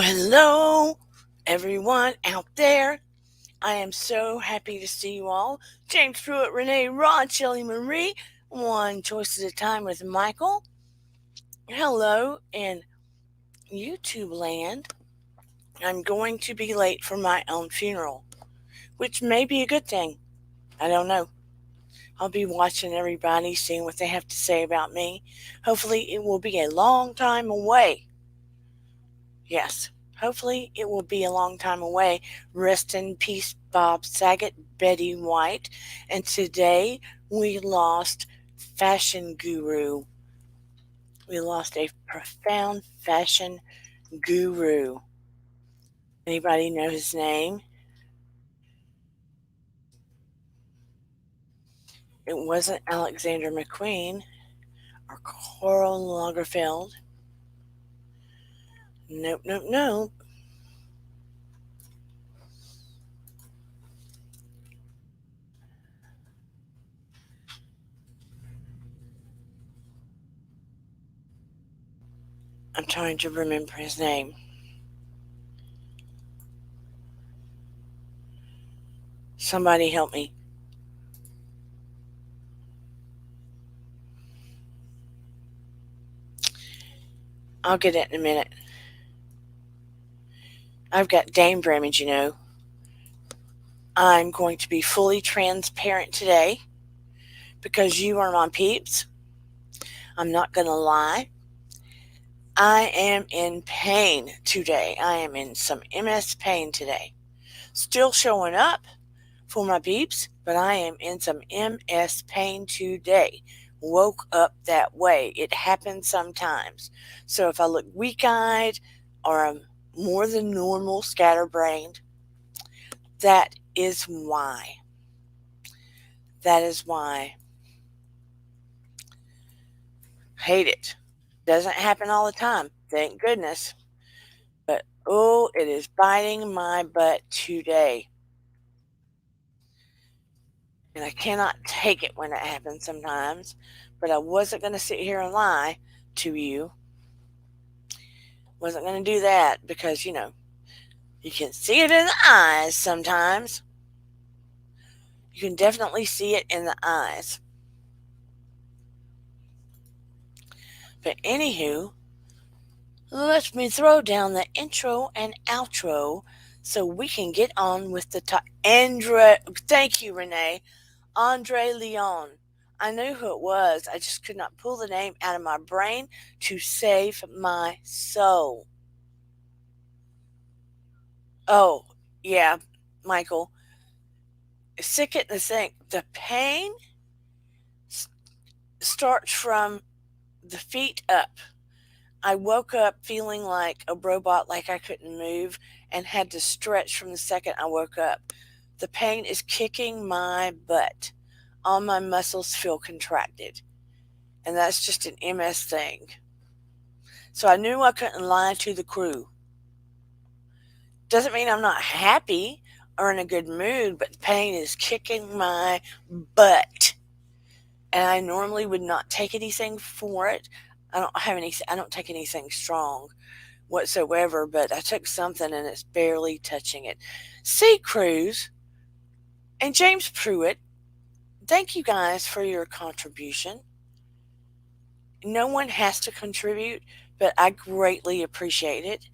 Hello, everyone out there. I am so happy to see you all. James Pruitt, Renee, Rod, Shelley Marie, one choice at a time with Michael. Hello, in YouTube land. I'm going to be late for my own funeral, which may be a good thing. I don't know. I'll be watching everybody, seeing what they have to say about me. Hopefully, it will be a long time away. Yes, hopefully it will be a long time away. Rest in peace, Bob Saget, Betty White. And today we lost fashion guru. We lost a profound fashion guru. Anybody know his name? It wasn't Alexander McQueen or Karl Lagerfeld. Nope, nope, nope. I'm trying to remember his name. Somebody help me. I'll get it in a minute. I've got Dame Bramage, you know. I'm going to be fully transparent today because you are my peeps. I'm not going to lie. I am in pain today. I am in some MS pain today. Still showing up for my peeps, but I am in some MS pain today. Woke up that way. It happens sometimes. So if I look weak-eyed or I'm more than normal scatterbrained, that is why. That is why. Hate it. Doesn't happen all the time, thank goodness. But oh, it is biting my butt today. And I cannot take it when it happens sometimes. But I wasn't going to sit here and lie to you. Wasn't going to do that because, you can see it in the eyes sometimes. You can definitely see it in the eyes. But anywho, let me throw down the intro and outro so we can get on with the thank you, Renee. Andre Leon. I knew who it was. I just could not pull the name out of my brain to save my soul. Oh, yeah, Michael. Sick at the thing. The pain starts from the feet up. I woke up feeling like a robot, like I couldn't move, and had to stretch from the second I woke up. The pain is kicking my butt. All my muscles feel contracted. And that's just an MS thing. So I knew I couldn't lie to the crew. Doesn't mean I'm not happy or in a good mood, but the pain is kicking my butt. And I normally would not take anything for it. I don't take anything strong whatsoever, but I took something and it's barely touching it. C. Cruz and James Pruitt, thank you guys for your contribution. No one has to contribute, but I greatly appreciate it.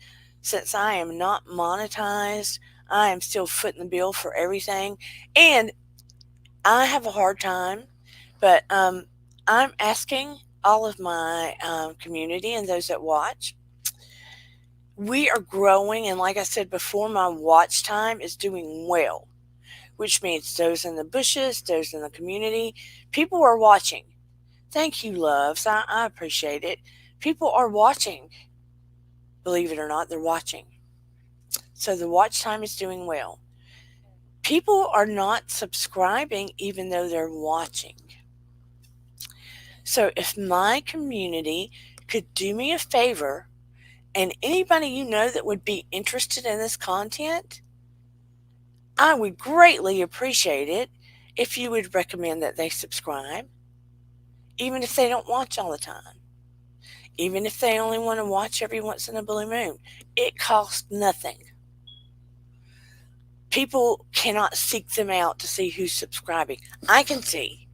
Since I am not monetized, I am still footing the bill for everything. And I have a hard time, but I'm asking all of my community and those that watch. We are growing, and like I said before, my watch time is doing well, which means those in the bushes, those in the community, people are watching. Thank you, loves. I appreciate it. People are watching. Believe it or not, they're watching. So the watch time is doing well. People are not subscribing even though they're watching. So if my community could do me a favor, and anybody you know that would be interested in this content, I would greatly appreciate it if you would recommend that they subscribe, even if they don't watch all the time. even if they only want to watch every once in a blue moon. It costs nothing. People cannot seek them out to see who's subscribing. I can see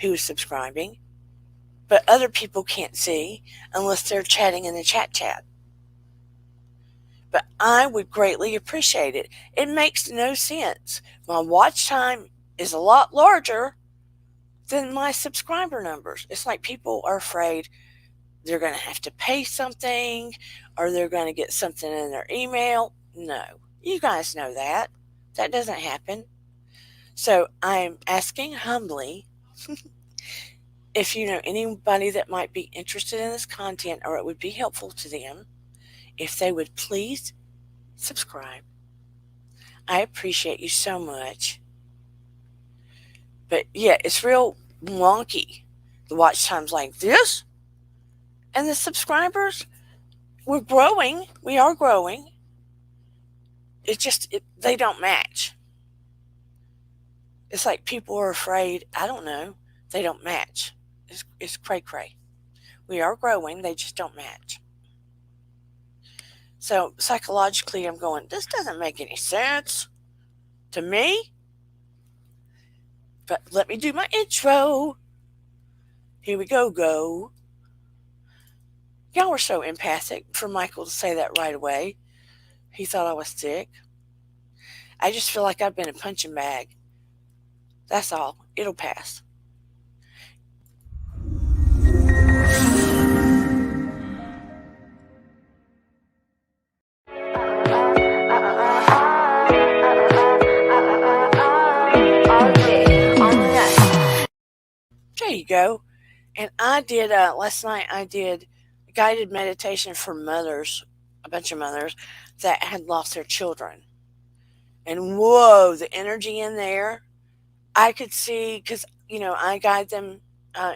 who's subscribing, but other people can't see unless they're chatting in the chat. But I would greatly appreciate it. It makes no sense. My watch time is a lot larger than my subscriber numbers. It's like people are afraid they're going to have to pay something or they're going to get something in their email. No, you guys know that. That doesn't happen. So I'm asking humbly if you know anybody that might be interested in this content or it would be helpful to them, if they would please subscribe. I appreciate you so much. But yeah, it's real wonky. The watch time's like this. And the subscribers, we're growing. We are growing. It's just, they don't match. It's like people are afraid, I don't know, they don't match. It's cray-cray. We are growing, they just don't match. So psychologically, I'm going, this doesn't make any sense to me. But let me do my intro. Here we go. Y'all were so empathic for Michael to say that right away. He thought I was sick. I just feel like I've been a punching bag. That's all. It'll pass. There you go. And I did, last night I did guided meditation for mothers, a bunch of mothers that had lost their children. And whoa, the energy in there, I could see, because, I guide them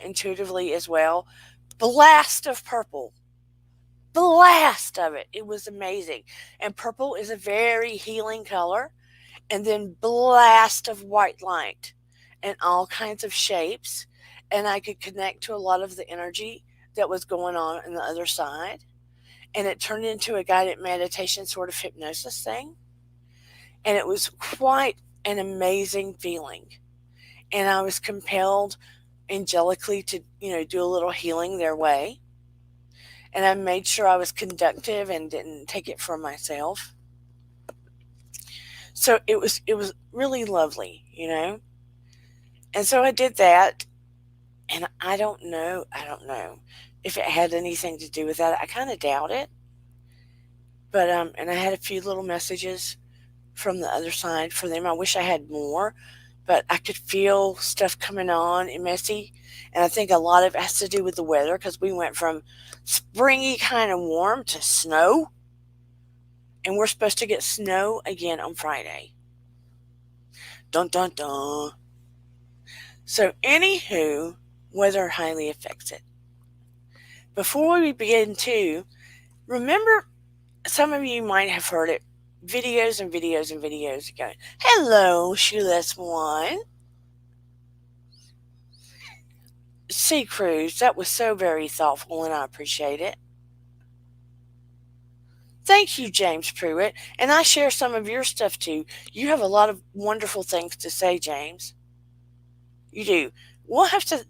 intuitively as well. Blast of purple. Blast of it. It was amazing. And purple is a very healing color. And then blast of white light and all kinds of shapes. And I could connect to a lot of the energy that was going on the other side. And it turned into a guided meditation sort of hypnosis thing. And it was quite an amazing feeling. And I was compelled angelically to, do a little healing their way. And I made sure I was conductive and didn't take it for myself. So it was really lovely, And so I did that. And I don't know if it had anything to do with that. I kind of doubt it. But, and I had a few little messages from the other side for them. I wish I had more, but I could feel stuff coming on and messy. And I think a lot of it has to do with the weather, because we went from springy kind of warm to snow. And we're supposed to get snow again on Friday. Dun, dun, dun. So anywho, weather highly affects it. Before we begin to, remember, some of you might have heard it videos and videos and videos ago. Hello, Shoeless One. Sea Cruise, that was so very thoughtful and I appreciate it. Thank you, James Pruitt. And I share some of your stuff too. You have a lot of wonderful things to say, James. You do. We'll have to,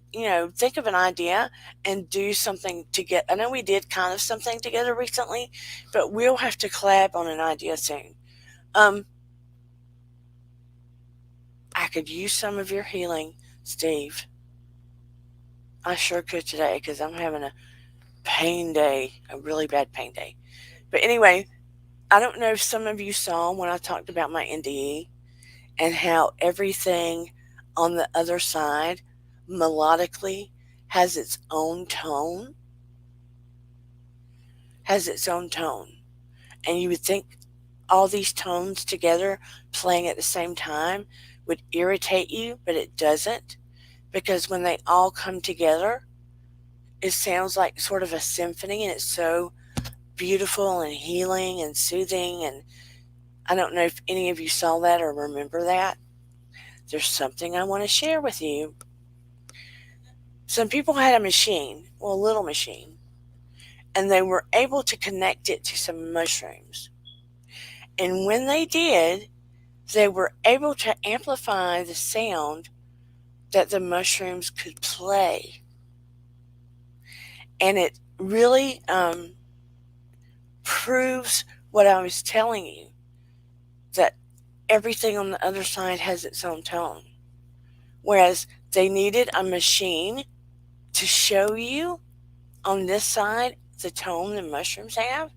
think of an idea and do something together. I know we did kind of something together recently, but we'll have to collab on an idea soon. I could use some of your healing, Steve. I sure could today, because I'm having a pain day, a really bad pain day. But anyway, I don't know if some of you saw when I talked about my NDE and how everything on the other side melodically has its own tone. And you would think all these tones together playing at the same time would irritate you, but it doesn't, because when they all come together, it sounds like sort of a symphony, and it's so beautiful and healing and soothing. And I don't know if any of you saw that or remember that. There's something I want to share with you. Some people had a machine, a little machine, and they were able to connect it to some mushrooms. And when they did, they were able to amplify the sound that the mushrooms could play. And it really proves what I was telling you, that everything on the other side has its own tone. Whereas they needed a machine to show you on this side the tone the mushrooms have.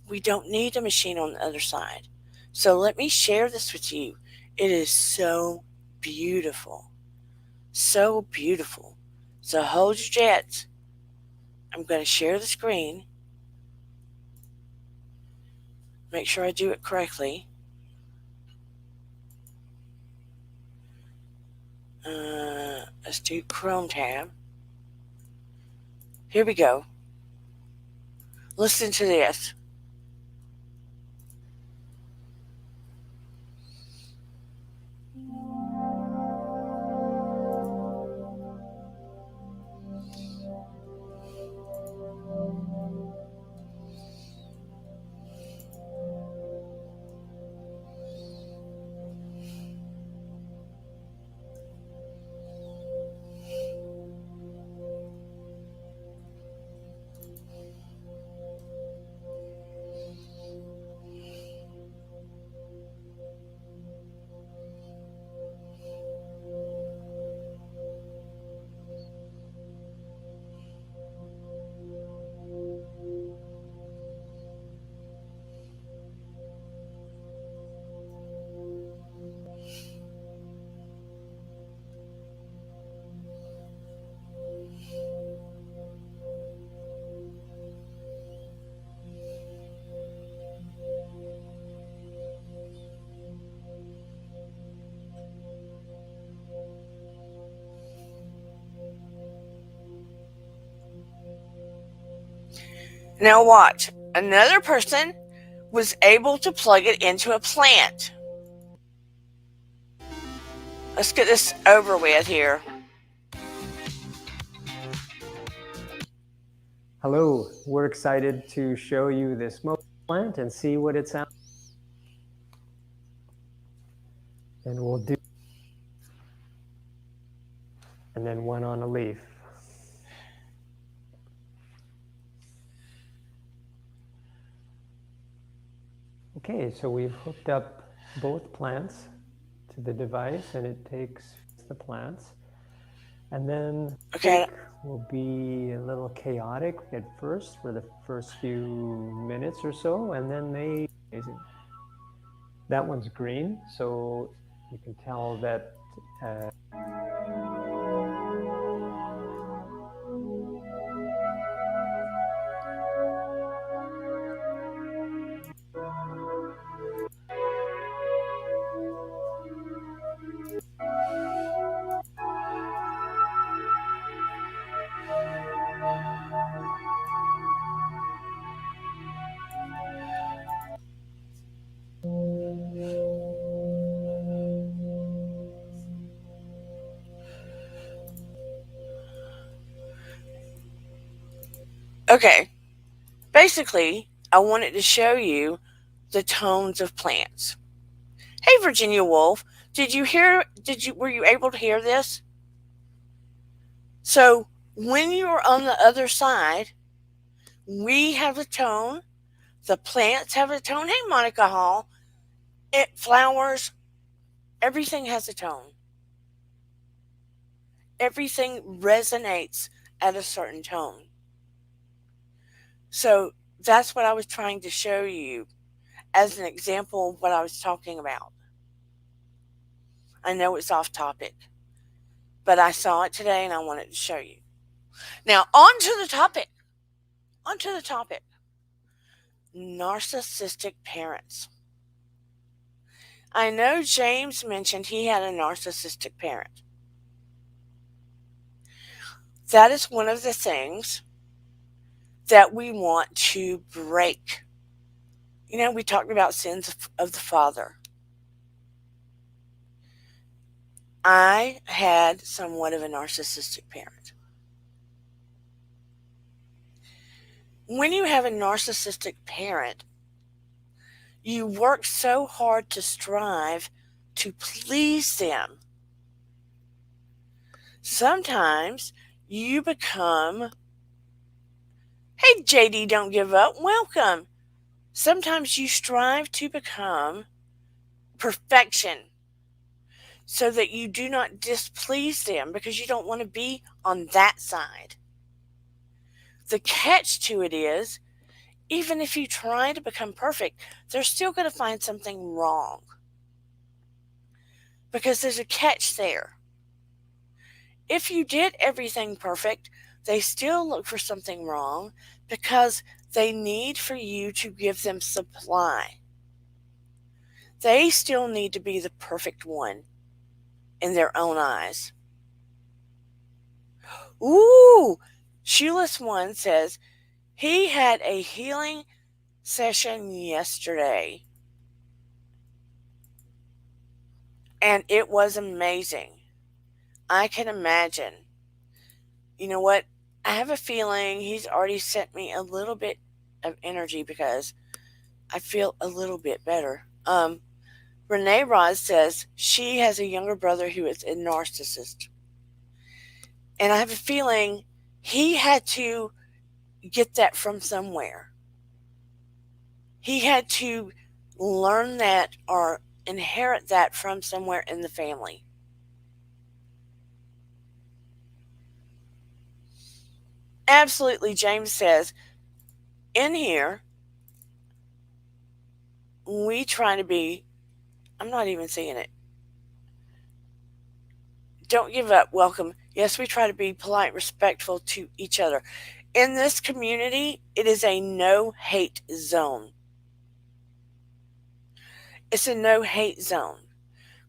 We don't need a machine on the other side. So let me share this with you. It is so beautiful. So beautiful. So hold your jets. I'm going to share the screen. Make sure I do it correctly. Let's do Chrome tab. Here we go. Listen to this. Now watch. Another person was able to plug it into a plant. Let's get this over with here. Hello, we're excited to show you this smoke plant and see what it sounds like. And we'll do, and then one on a leaf. Okay, so we've hooked up both plants to the device, and it takes the plants. And then will be a little chaotic at first for the first few minutes or so, and then that one's green, so you can tell that Okay. Basically, I wanted to show you the tones of plants. Hey, Virginia Woolf, were you able to hear this? So when you're on the other side, we have a tone, the plants have a tone. Hey, Monica Hall, flowers, everything has a tone. Everything resonates at a certain tone. So that's what I was trying to show you as an example of what I was talking about. I know it's off topic, but I saw it today and I wanted to show you. Now, on to the topic. Narcissistic parents. I know James mentioned he had a narcissistic parent. That is one of the things that we want to break. You know, we talked about sins of the father. I had somewhat of a narcissistic parent. when you have a narcissistic parent, you work so hard to strive to please them. Sometimes you become, hey JD, don't give up, welcome. Sometimes you strive to become perfection so that you do not displease them because you don't want to be on that side. The catch to it is, even if you try to become perfect, they're still going to find something wrong because there's a catch there. If you did everything perfect, they still look for something wrong because they need for you to give them supply. They still need to be the perfect one in their own eyes. Ooh, Shoeless One says he had a healing session yesterday and it was amazing. I can imagine. You know what? I have a feeling he's already sent me a little bit of energy because I feel a little bit better. Renee Roz says she has a younger brother who is a narcissist. And I have a feeling he had to get that from somewhere. He had to learn that or inherit that from somewhere in the family. Absolutely, James says, in here, we try to be, I'm not even seeing it. Don't give up, welcome. Yes, we try to be polite, respectful to each other. In this community, it is a no-hate zone. It's a no-hate zone.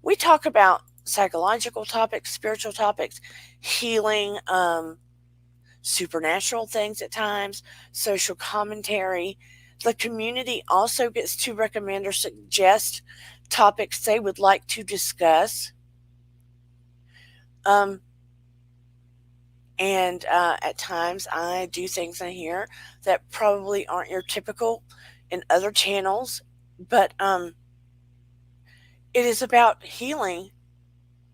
We talk about psychological topics, spiritual topics, healing, supernatural things at times, social commentary. The community also gets to recommend or suggest topics they would like to discuss. And at times I do things in here that probably aren't your typical in other channels, but it is about healing.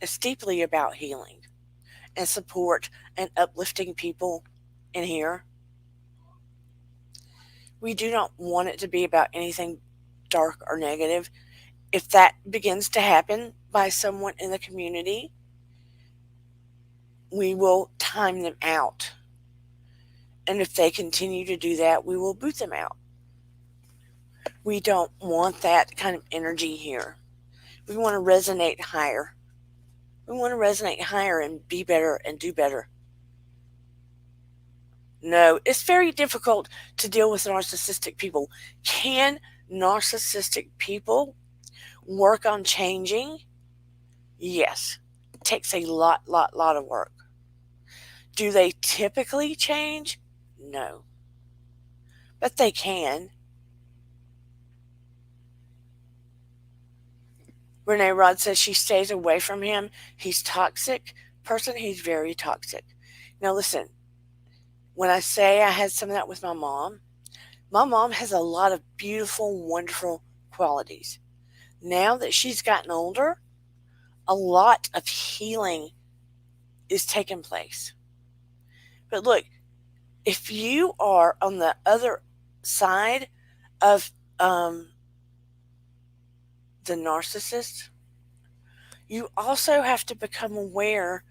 It's deeply about healing and support and uplifting people in here. We do not want it to be about anything dark or negative. If that begins to happen by someone in the community, we will time them out. And if they continue to do that, we will boot them out. We don't want that kind of energy here. We want to resonate higher. We want to resonate higher and be better and do better. No, it's very difficult to deal with narcissistic people. Can narcissistic people work on changing? Yes. It takes a lot of work. Do they typically change? No. But they can. Renee Rod says she stays away from him. He's toxic. Person, he's very toxic. Now listen, when I say I had some of that with my mom has a lot of beautiful, wonderful qualities. Now that she's gotten older, a lot of healing is taking place. But look, if you are on the other side of the narcissist, you also have to become aware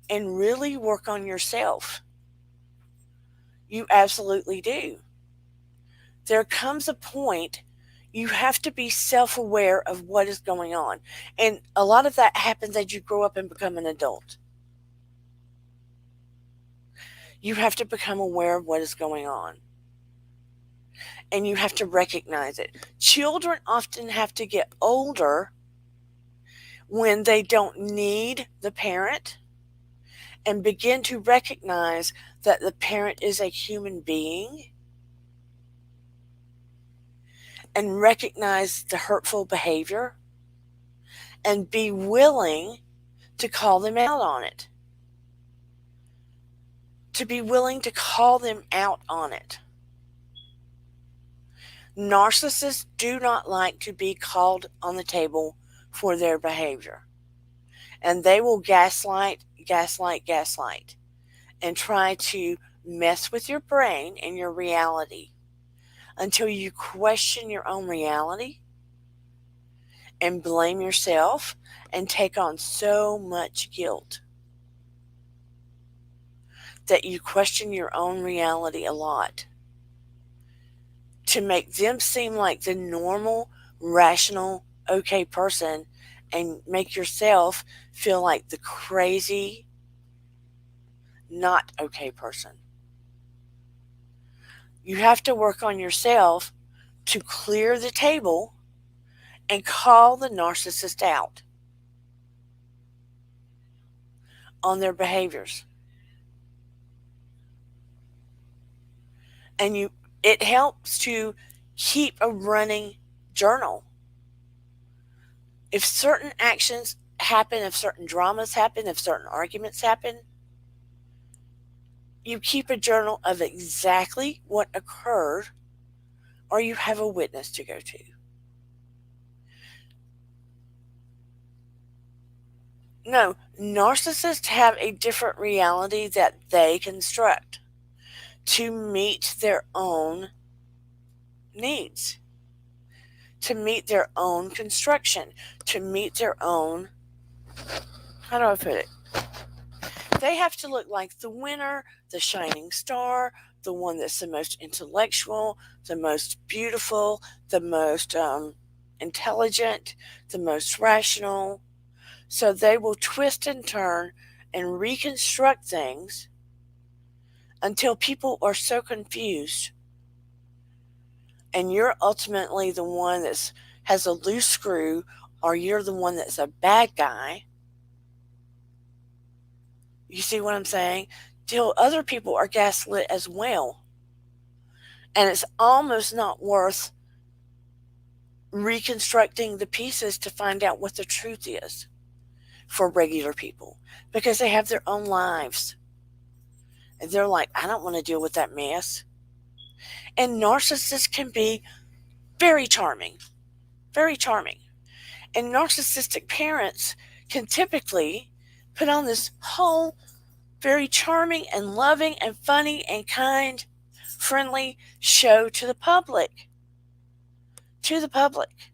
and really work on yourself. You absolutely do. There comes a point you have to be self-aware of what is going on. And a lot of that happens as you grow up and become an adult. You have to become aware of what is going on. And you have to recognize it. Children often have to get older when they don't need the parent and begin to recognize that the parent is a human being and recognize the hurtful behavior and be willing to call them out on it. To be willing to call them out on it. Narcissists do not like to be called on the table for their behavior. And they will gaslight, gaslight, gaslight, and try to mess with your brain and your reality until you question your own reality and blame yourself and take on so much guilt that you question your own reality a lot to make them seem like the normal, rational, okay person and make yourself feel like the crazy, not okay person. You have to work on yourself to clear the table and call the narcissist out on their behaviors. And it helps to keep a running journal. If certain actions happen, if certain dramas happen, if certain arguments happen, you keep a journal of exactly what occurred, or you have a witness to go to. No, narcissists have a different reality that they construct to meet their own needs, to meet their own construction, to meet their own, how do I put it? They have to look like the winner, the shining star, the one that's the most intellectual, the most beautiful, the most intelligent, the most rational. So they will twist and turn and reconstruct things until people are so confused. And you're ultimately the one that has a loose screw, or you're the one that's a bad guy. You see what I'm saying? Till other people are gaslit as well. And it's almost not worth reconstructing the pieces to find out what the truth is for regular people, because they have their own lives. And they're like, I don't want to deal with that mess. And narcissists can be very charming, very charming. And narcissistic parents can typically put on this whole very charming and loving and funny and kind, friendly show to the public. To the public.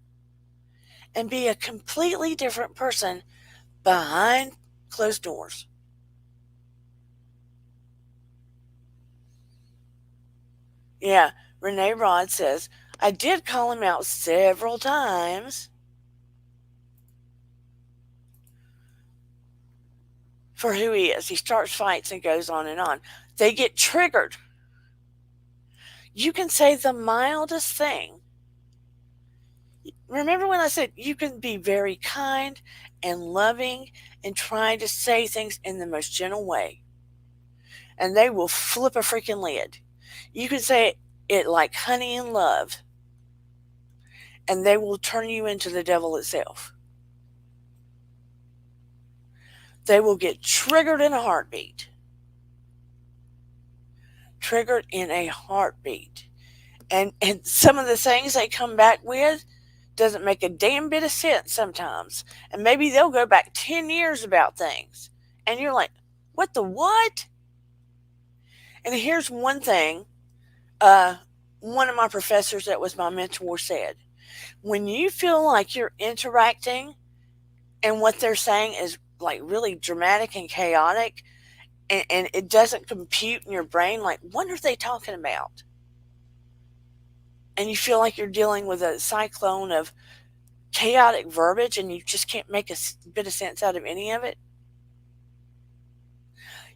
And be a completely different person behind closed doors. Yeah, Renee Rod says, I did call him out several times for who he is. He starts fights and goes on and on. They get triggered. You can say the mildest thing. Remember when I said you can be very kind and loving and try to say things in the most gentle way, and they will flip a freaking lid. You can say it like honey and love, and they will turn you into the devil itself. They will get triggered in a heartbeat. Triggered in a heartbeat. And some of the things they come back with doesn't make a damn bit of sense sometimes. And maybe they'll go back 10 years about things. And you're like, what the what? And here's one thing one of my professors that was my mentor said. When you feel like you're interacting and what they're saying is like really dramatic and chaotic, and it doesn't compute in your brain, like, what are they talking about? And you feel like you're dealing with a cyclone of chaotic verbiage and you just can't make a bit of sense out of any of it.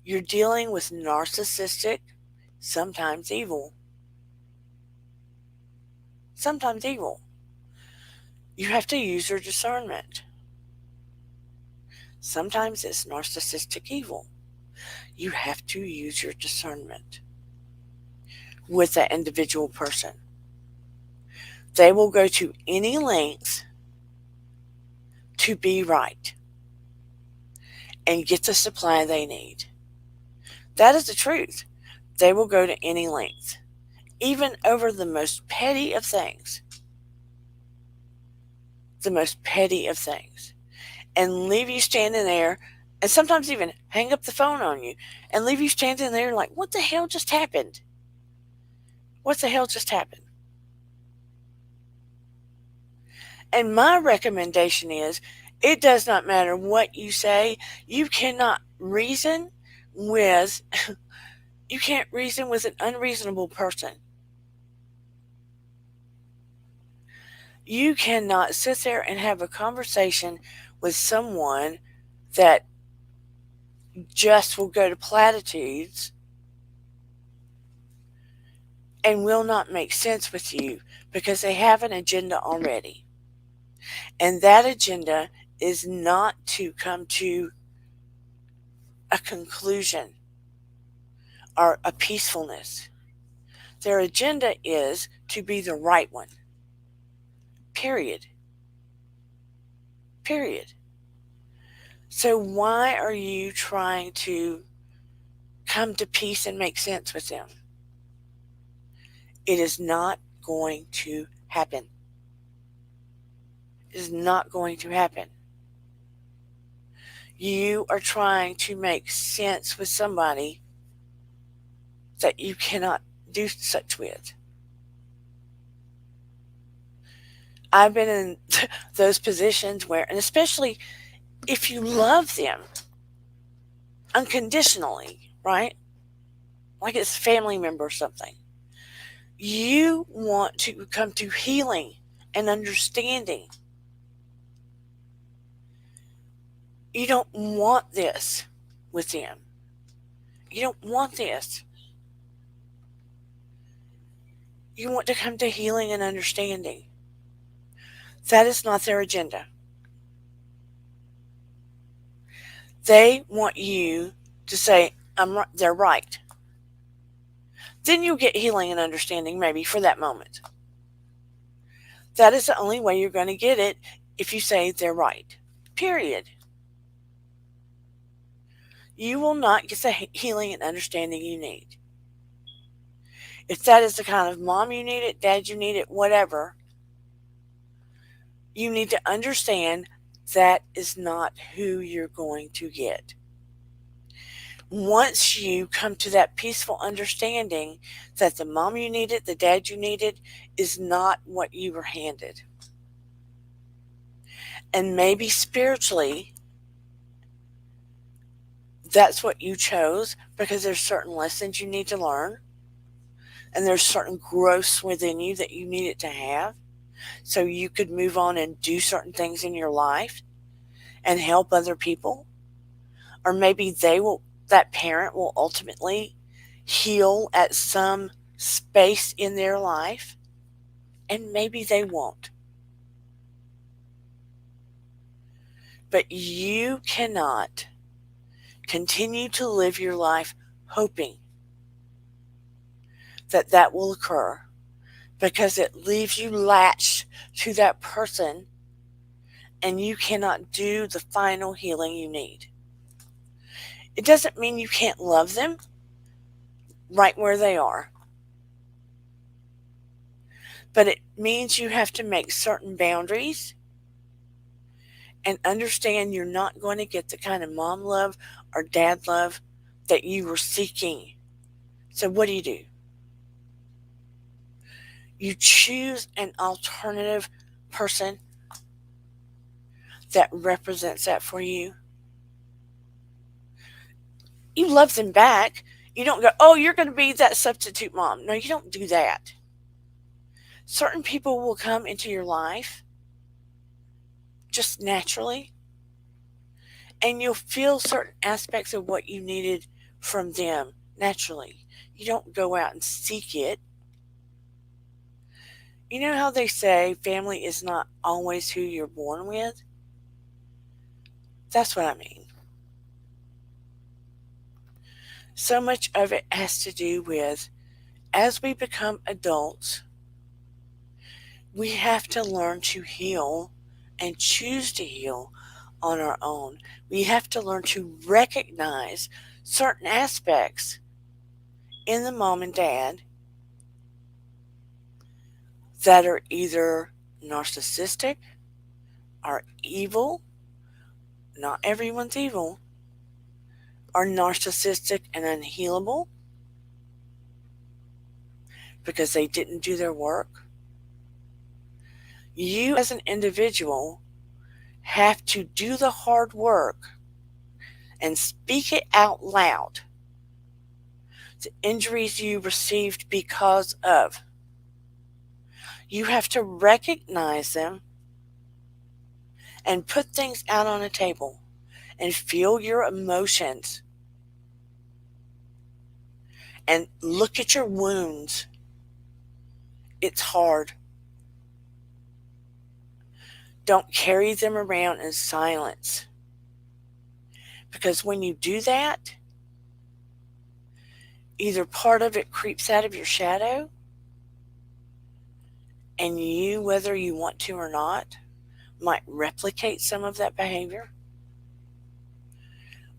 You're dealing with narcissistic, sometimes evil. Sometimes evil. You have to use your discernment. Sometimes it's narcissistic evil. You have to use your discernment with that individual person. They will go to any length to be right and get the supply they need. That is the truth. They will go to any length, even over the most petty of things, the most petty of things, and leave you standing there, and sometimes even hang up the phone on you and leave you standing there like, what the hell just happened? What the hell just happened? And my recommendation is it does not matter what you say. You cannot reason with you can't reason with an unreasonable person. You cannot sit there and have a conversation with someone that just will go to platitudes and will not make sense with you because they have an agenda already. And that agenda is not to come to a conclusion or a peacefulness. Their agenda is to be the right one. Period. Period. So why are you trying to come to peace and make sense with them? It is not going to happen. It is not going to happen. You are trying to make sense with somebody that you cannot do such with. I've been in those positions where, and especially if you love them unconditionally, right? Like it's a family member or something. You want to come to healing and understanding. You don't want this with them. You don't want this. You want to come to healing and understanding. That is not their agenda. They want you to say, they're right. Then you'll get healing and understanding maybe for that moment. That is the only way you're going to get it if you say they're right. Period. You will not get the healing and understanding you need. If that is the kind of mom you need it, dad you need it, whatever, you need to understand that is not who you're going to get. Once you come to that peaceful understanding that the mom you needed, the dad you needed, is not what you were handed. And maybe spiritually, that's what you chose because there's certain lessons you need to learn. And there's certain growths within you that you needed to have so you could move on and do certain things in your life and help other people. Or maybe that parent will ultimately heal at some space in their life, and maybe they won't. But you cannot continue to live your life hoping that that will occur because it leaves you latched to that person and you cannot do the final healing you need. It doesn't mean you can't love them right where they are, but it means you have to make certain boundaries and understand you're not going to get the kind of mom love or dad love that you were seeking. So what do? You choose an alternative person that represents that for you. You love them back. You don't go, oh, you're going to be that substitute mom. No, you don't do that. Certain people will come into your life just naturally, and you'll feel certain aspects of what you needed from them naturally. You don't go out and seek it. You know how they say family is not always who you're born with? That's what I mean. So much of it has to do with, as we become adults, we have to learn to heal and choose to heal on our own. We have to learn to recognize certain aspects in the mom and dad that are either narcissistic or evil. Not everyone's evil. Are narcissistic and unhealable because they didn't do their work. You, as an individual, have to do the hard work and speak it out loud. The injuries you received because of. You have to recognize them and put things out on a table and feel your emotions and look at your wounds. It's hard. Don't carry them around in silence. Because when you do that, either part of it creeps out of your shadow, and you, whether you want to or not, might replicate some of that behavior,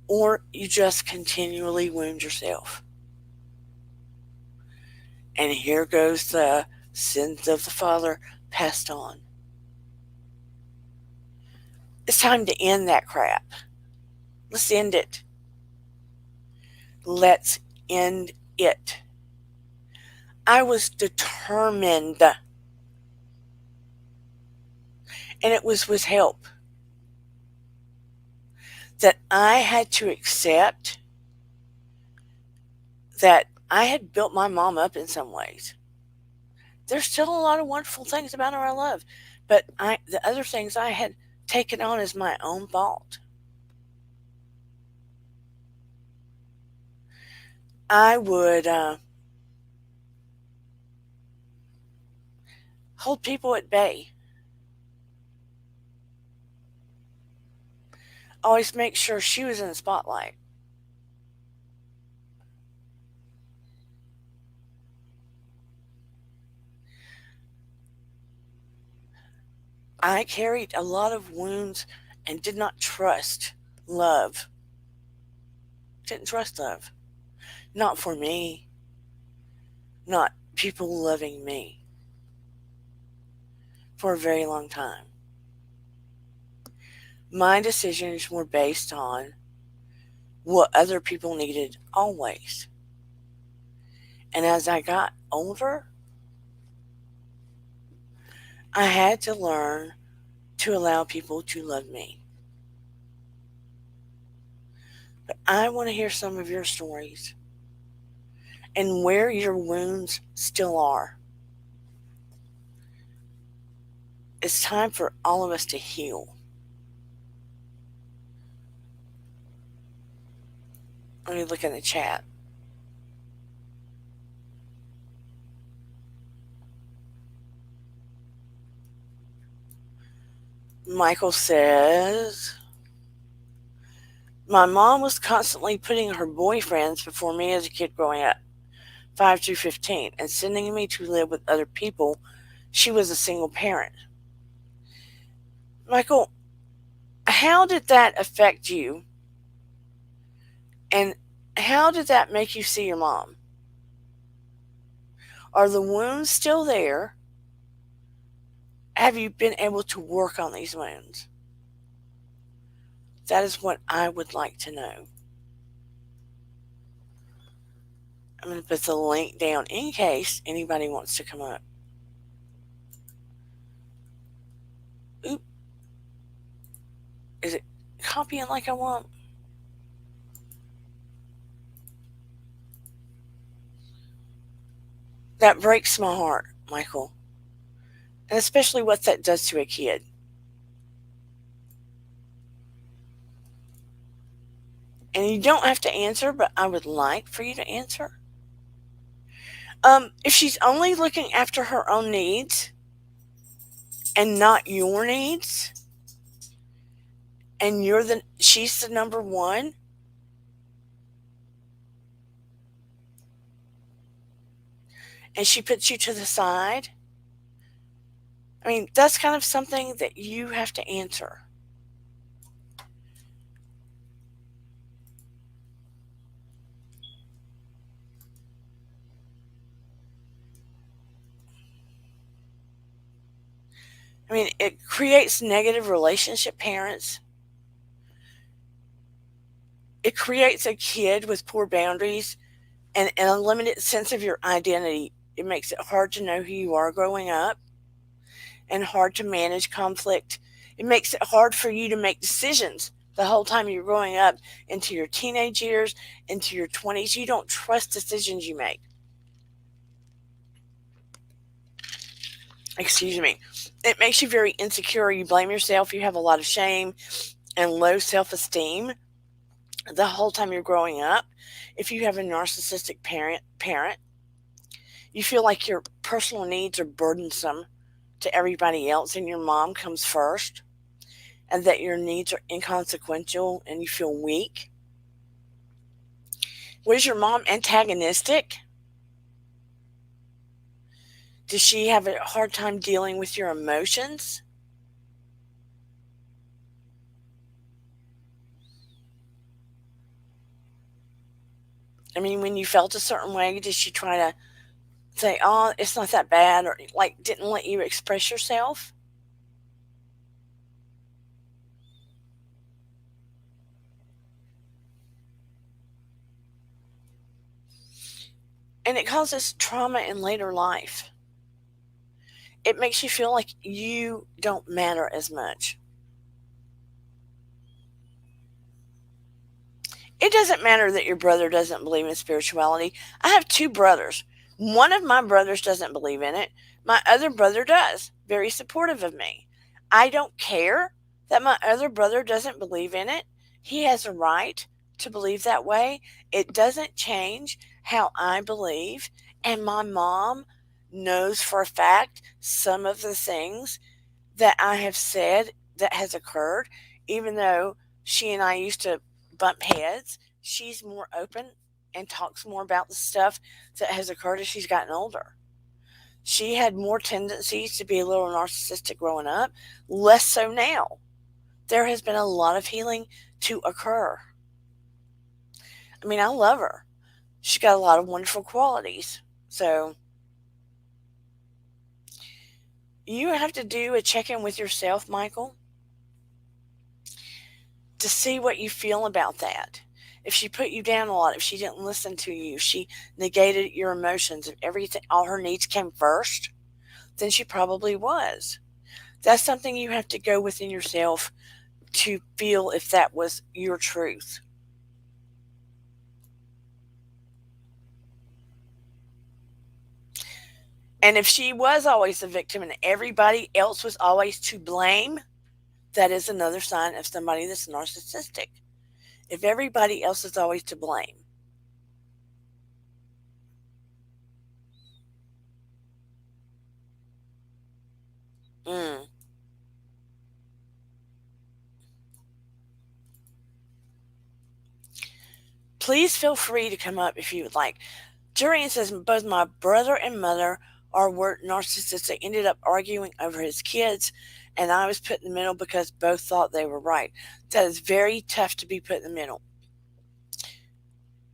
or you just continually wound yourself. And here goes the sins of the father passed on. It's time to end that crap. Let's end it. Let's end it. I was determined, and it was with help, that I had to accept that I had built my mom up in some ways. There's still a lot of wonderful things about her I love, but the other things I had taken on as my own fault. I would hold people at bay. Always make sure she was in the spotlight. I carried a lot of wounds and did not trust love. Didn't trust love. Not for me. Not people loving me. For a very long time. My decisions were based on what other people needed always. And as I got older, I had to learn to allow people to love me. But I want to hear some of your stories and where your wounds still are. It's time for all of us to heal. Let me look in the chat. Michael says, my mom was constantly putting her boyfriends before me as a kid growing up, 5 through 15, and sending me to live with other people. She was a single parent. Michael, how did that affect you? And how did that make you see your mom? Are the wounds still there? Have you been able to work on these wounds? That is what I would like to know. I'm going to put the link down in case anybody wants to come up. Oop. Is it copying like I want? That breaks my heart, Michael. And especially what that does to a kid. And you don't have to answer, but I would like for you to answer. If she's only looking after her own needs and not your needs, and she's the number one, and she puts you to the side, I mean, that's kind of something that you have to answer. I mean, it creates negative relationship parents. It creates a kid with poor boundaries and a limited sense of your identity. It makes it hard to know who you are growing up and hard to manage conflict. It makes it hard for you to make decisions the whole time you're growing up into your teenage years, into your 20s. You don't trust decisions you make. Excuse me. It makes you very insecure. You blame yourself. You have a lot of shame and low self esteem the whole time you're growing up. If you have a narcissistic parent, you feel like your personal needs are burdensome to everybody else and your mom comes first, and that your needs are inconsequential and you feel weak. Was your mom antagonistic? Does she have a hard time dealing with your emotions? I mean, when you felt a certain way, did she try to say, oh, it's not that bad, or like didn't let you express yourself? And it causes trauma in later life. It makes you feel like you don't matter as much. It doesn't matter that your brother doesn't believe in spirituality. I have two brothers. One of my brothers doesn't believe in it. My other brother does, very supportive of me. I don't care that my other brother doesn't believe in it. He has a right to believe that way. It doesn't change how I believe. And my mom knows for a fact some of the things that I have said that has occurred, even though she and I used to bump heads. She's more open and talks more about the stuff that has occurred as she's gotten older. She had more tendencies to be a little narcissistic growing up, less so now. There has been a lot of healing to occur. I mean, I love her. She's got a lot of wonderful qualities. So you have to do a check in with yourself, Michael, to see what you feel about that. If she put you down a lot, if she didn't listen to you, if she negated your emotions, if everything, all her needs came first, then she probably was. That's something you have to go within yourself to feel if that was your truth. And if she was always the victim and everybody else was always to blame, that is another sign of somebody that's narcissistic. If everybody else is always to blame. Mm. Please feel free to come up if you would like. Jurian says both my brother and mother were narcissists. They ended up arguing over his kids, and I was put in the middle because both thought they were right. That is very tough to be put in the middle.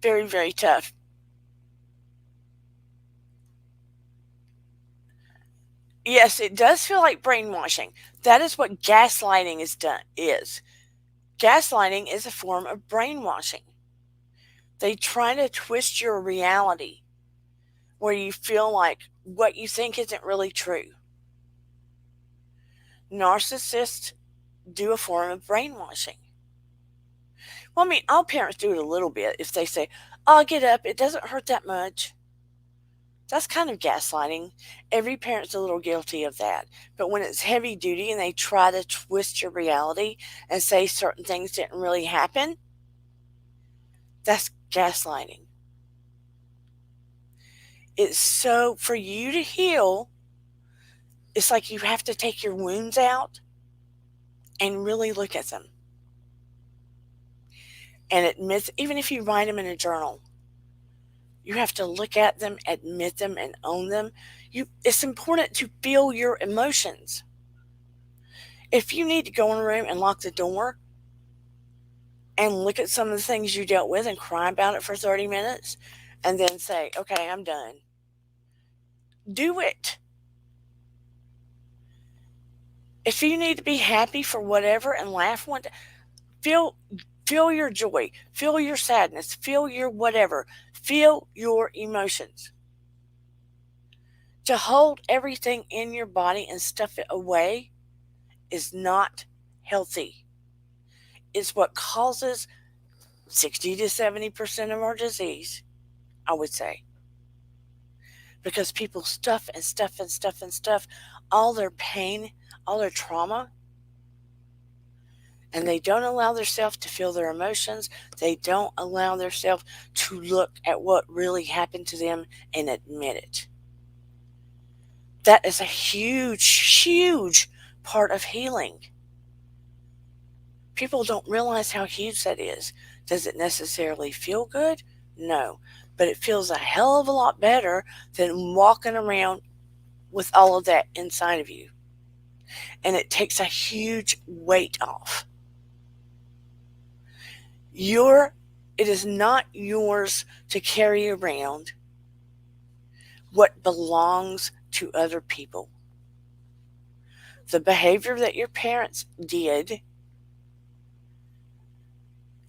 Very, very tough. Yes, it does feel like brainwashing. That is what gaslighting is. Gaslighting is a form of brainwashing. They try to twist your reality where you feel like what you think isn't really true. Narcissists do a form of brainwashing. Well, I mean, all parents do it a little bit. If they say, I'll get up, it doesn't hurt that much. That's kind of gaslighting. Every parent's a little guilty of that. But when it's heavy duty and they try to twist your reality and say certain things didn't really happen, that's gaslighting. It's so, for you to heal, it's like you have to take your wounds out and really look at them. And admit, even if you write them in a journal, you have to look at them, admit them, and own them. It's important to feel your emotions. If you need to go in a room and lock the door and look at some of the things you dealt with and cry about it for 30 minutes and then say, okay, I'm done, do it. If you need to be happy for whatever and laugh one day, feel feel your joy, feel your sadness, feel your whatever, feel your emotions. To hold everything in your body and stuff it away is not healthy. It's what causes 60 to 70% of our disease, I would say. Because people stuff and stuff and stuff and stuff all their pain, all their trauma, and they don't allow themselves to feel their emotions. They don't allow themselves to look at what really happened to them and admit it. That is a huge, huge part of healing. People don't realize how huge that is. Does it necessarily feel good? No. But it feels a hell of a lot better than walking around with all of that inside of you. And it takes a huge weight off. It is not yours to carry around what belongs to other people. The behavior that your parents did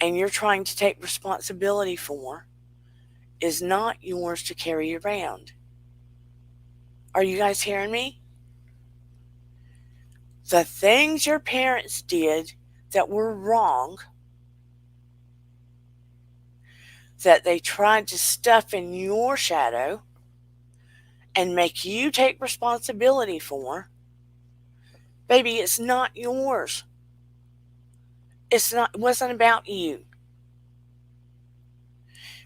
and you're trying to take responsibility for is not yours to carry around. Are you guys hearing me? The things your parents did that were wrong, that they tried to stuff in your shadow and make you take responsibility for, baby, it's not yours. It wasn't about you.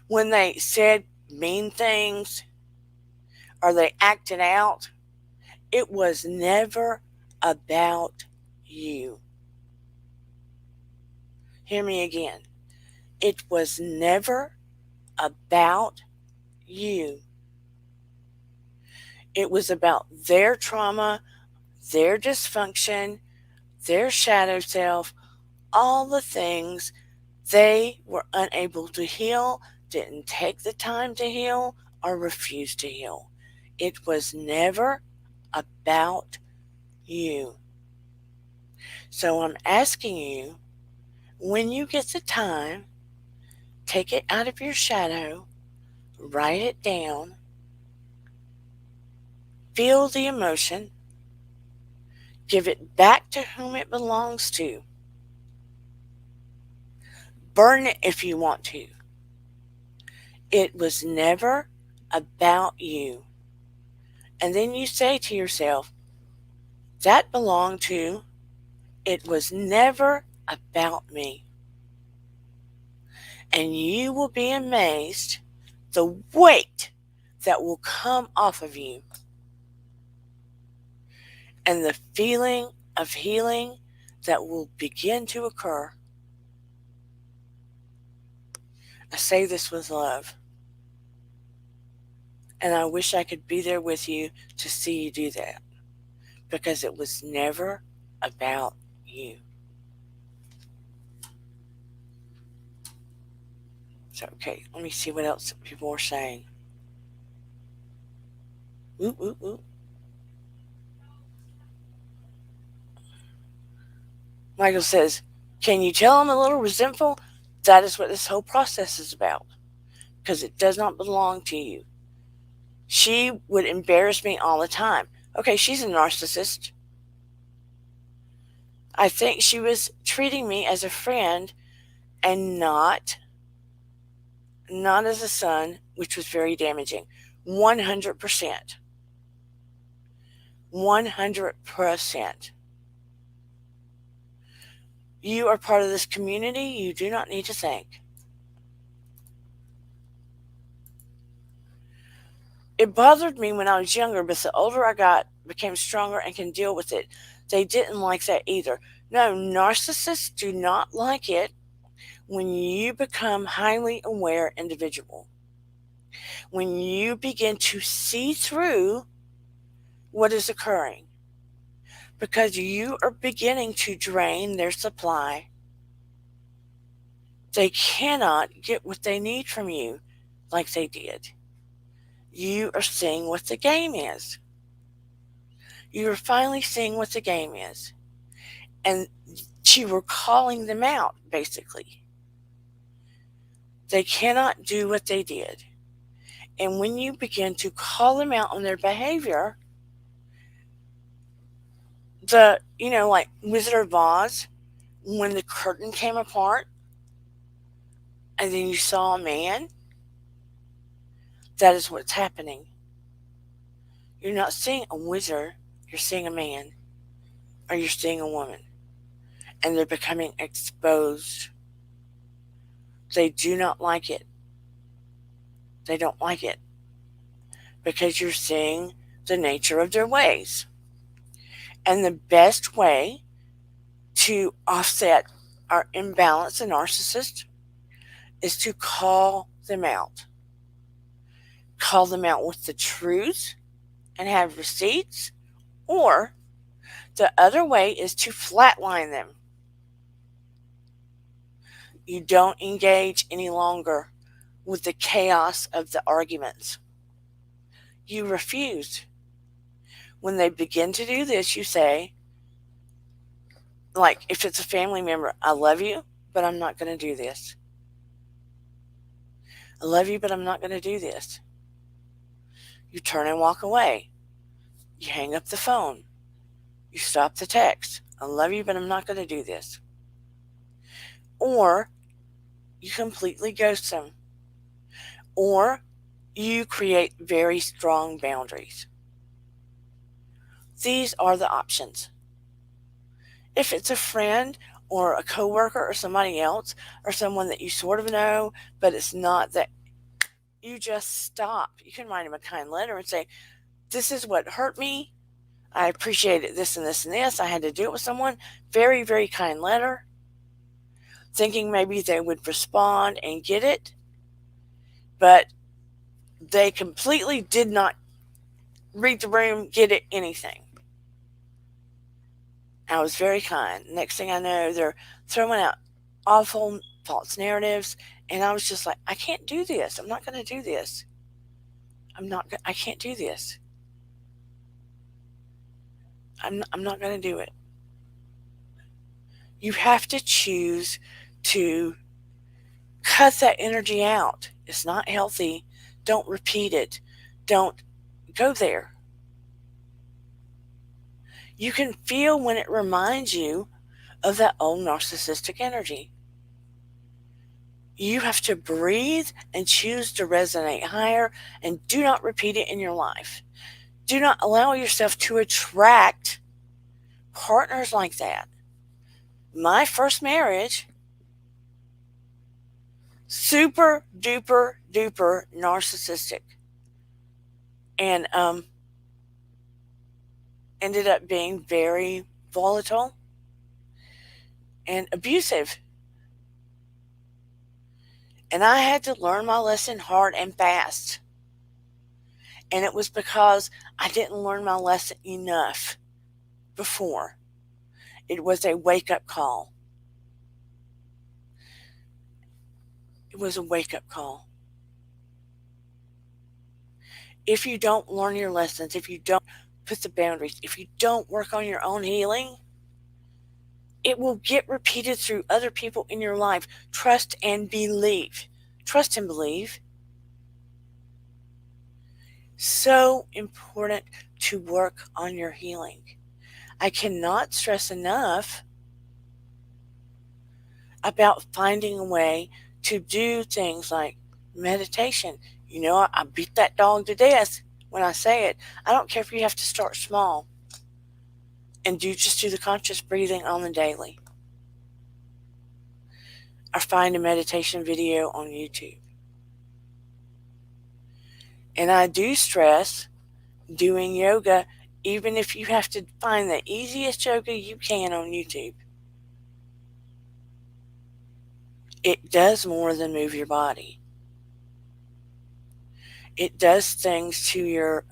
When they said mean things or they acted out, it was never about you. Hear me again. It was never about you. It was about their trauma, their dysfunction, their shadow self, all the things they were unable to heal, didn't take the time to heal, or refused to heal. It was never about you. So I'm asking you, when you get the time, take it out of your shadow, write it down, feel the emotion, give it back to whom it belongs to. Burn it if you want to. It was never about you. And then you say to yourself, that belonged to, it was never about me. And you will be amazed the weight that will come off of you and the feeling of healing that will begin to occur. I say this with love. And I wish I could be there with you to see you do that. Because it was never about you. So, okay, let me see what else people are saying. Ooh, ooh, ooh. Michael says, can you tell I'm a little resentful? That is what this whole process is about. Because it does not belong to you. She would embarrass me all the time. Okay, she's a narcissist. I think she was treating me as a friend and not as a son, which was very damaging. 100%. 100%. You are part of this community. You do not need to think. It bothered me when I was younger, but the older I got, became stronger and can deal with it. They didn't like that either. No, narcissists do not like it when you become highly aware individual. When you begin to see through what is occurring. Because you are beginning to drain their supply. They cannot get what they need from you like they did. You are seeing what the game is. You are finally seeing what the game is. And you were calling them out, basically. They cannot do what they did. And when you begin to call them out on their behavior, like Wizard of Oz, when the curtain came apart and then you saw a man, that is what's happening. You're not seeing a wizard, you're seeing a man, or you're seeing a woman, and they're becoming exposed. They do not like it. They don't like it because you're seeing the nature of their ways. And the best way to offset our imbalance in narcissists is to call them out. Call them out with the truth and have receipts, or the other way is to flatline them. You don't engage any longer with the chaos of the arguments. You refuse. When they begin to do this, you say, like if it's a family member, I love you, but I'm not going to do this. I love you, but I'm not going to do this. You turn and walk away. You hang up the phone. You stop the text. I love you, but I'm not going to do this. Or you completely ghost them. Or you create very strong boundaries. These are the options. If it's a friend or a coworker or somebody else or someone that you sort of know, but it's not that, you just stop. You can write them a kind letter and say, this is what hurt me. I appreciated this and this and this. I had to do it with someone. Very, very kind letter. Thinking maybe they would respond and get it. But they completely did not read the room, get it, anything. I was very kind. Next thing I know, they're throwing out awful false narratives. And I was just like, I can't do this. I'm not going to do this. I can't do this. I'm not going to do it. You have to choose to cut that energy out. It's not healthy. Don't repeat it. Don't go there. You can feel when it reminds you of that old narcissistic energy. You have to breathe and choose to resonate higher, and do not repeat it in your life. Do not allow yourself to attract partners like that. My first marriage, super duper duper narcissistic, and ended up being very volatile and abusive. And I had to learn my lesson hard and fast. And it was because I didn't learn my lesson enough before. It was a wake-up call. It was a wake-up call. If you don't learn your lessons, if you don't put the boundaries, if you don't work on your own healing, it will get repeated through other people in your life. Trust and believe. Trust and believe. So important to work on your healing. I cannot stress enough about finding a way to do things like meditation. I beat that dog to death when I say it. I don't care if you have to start small and just do the conscious breathing on the daily. Or find a meditation video on YouTube. And I do stress doing yoga, even if you have to find the easiest yoga you can on YouTube. It does more than move your body. It does things to your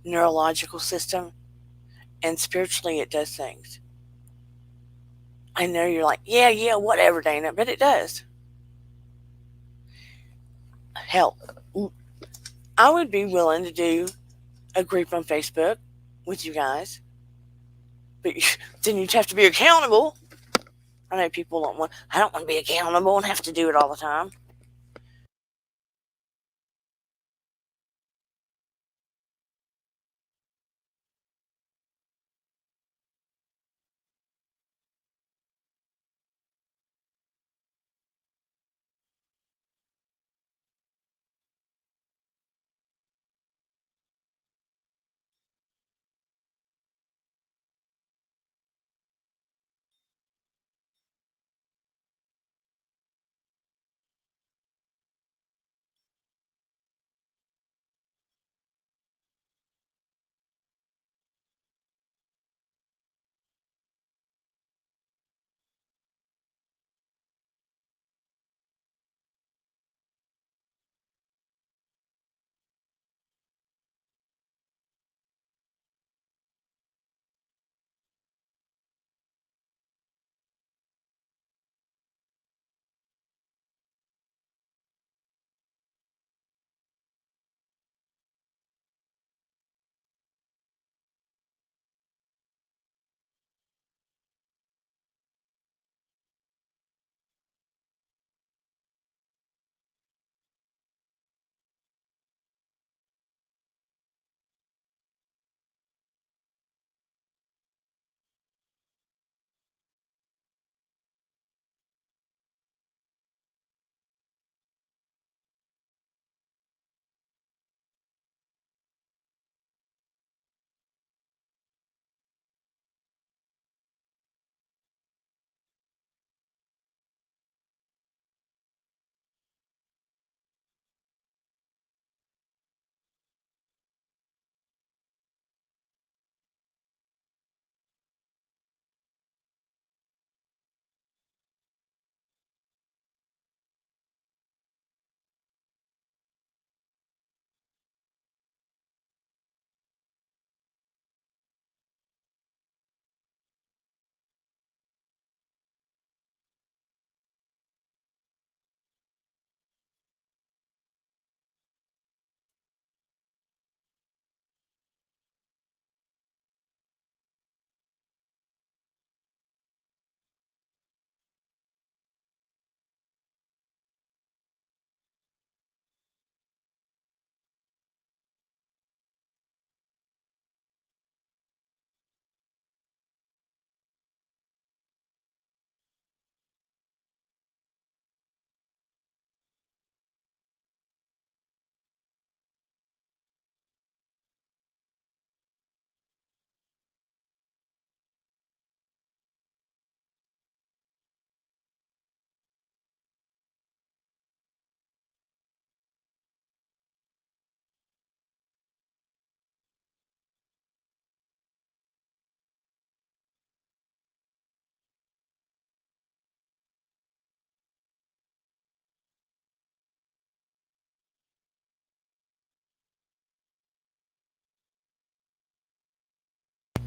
neurological system, and spiritually it does things. I know you're like, yeah, whatever, Dana, but it does. Hell, I would be willing to do a group on Facebook with you guys. but then you'd have to be accountable. I know people don't want. I don't want to be accountable and have to do it all the time.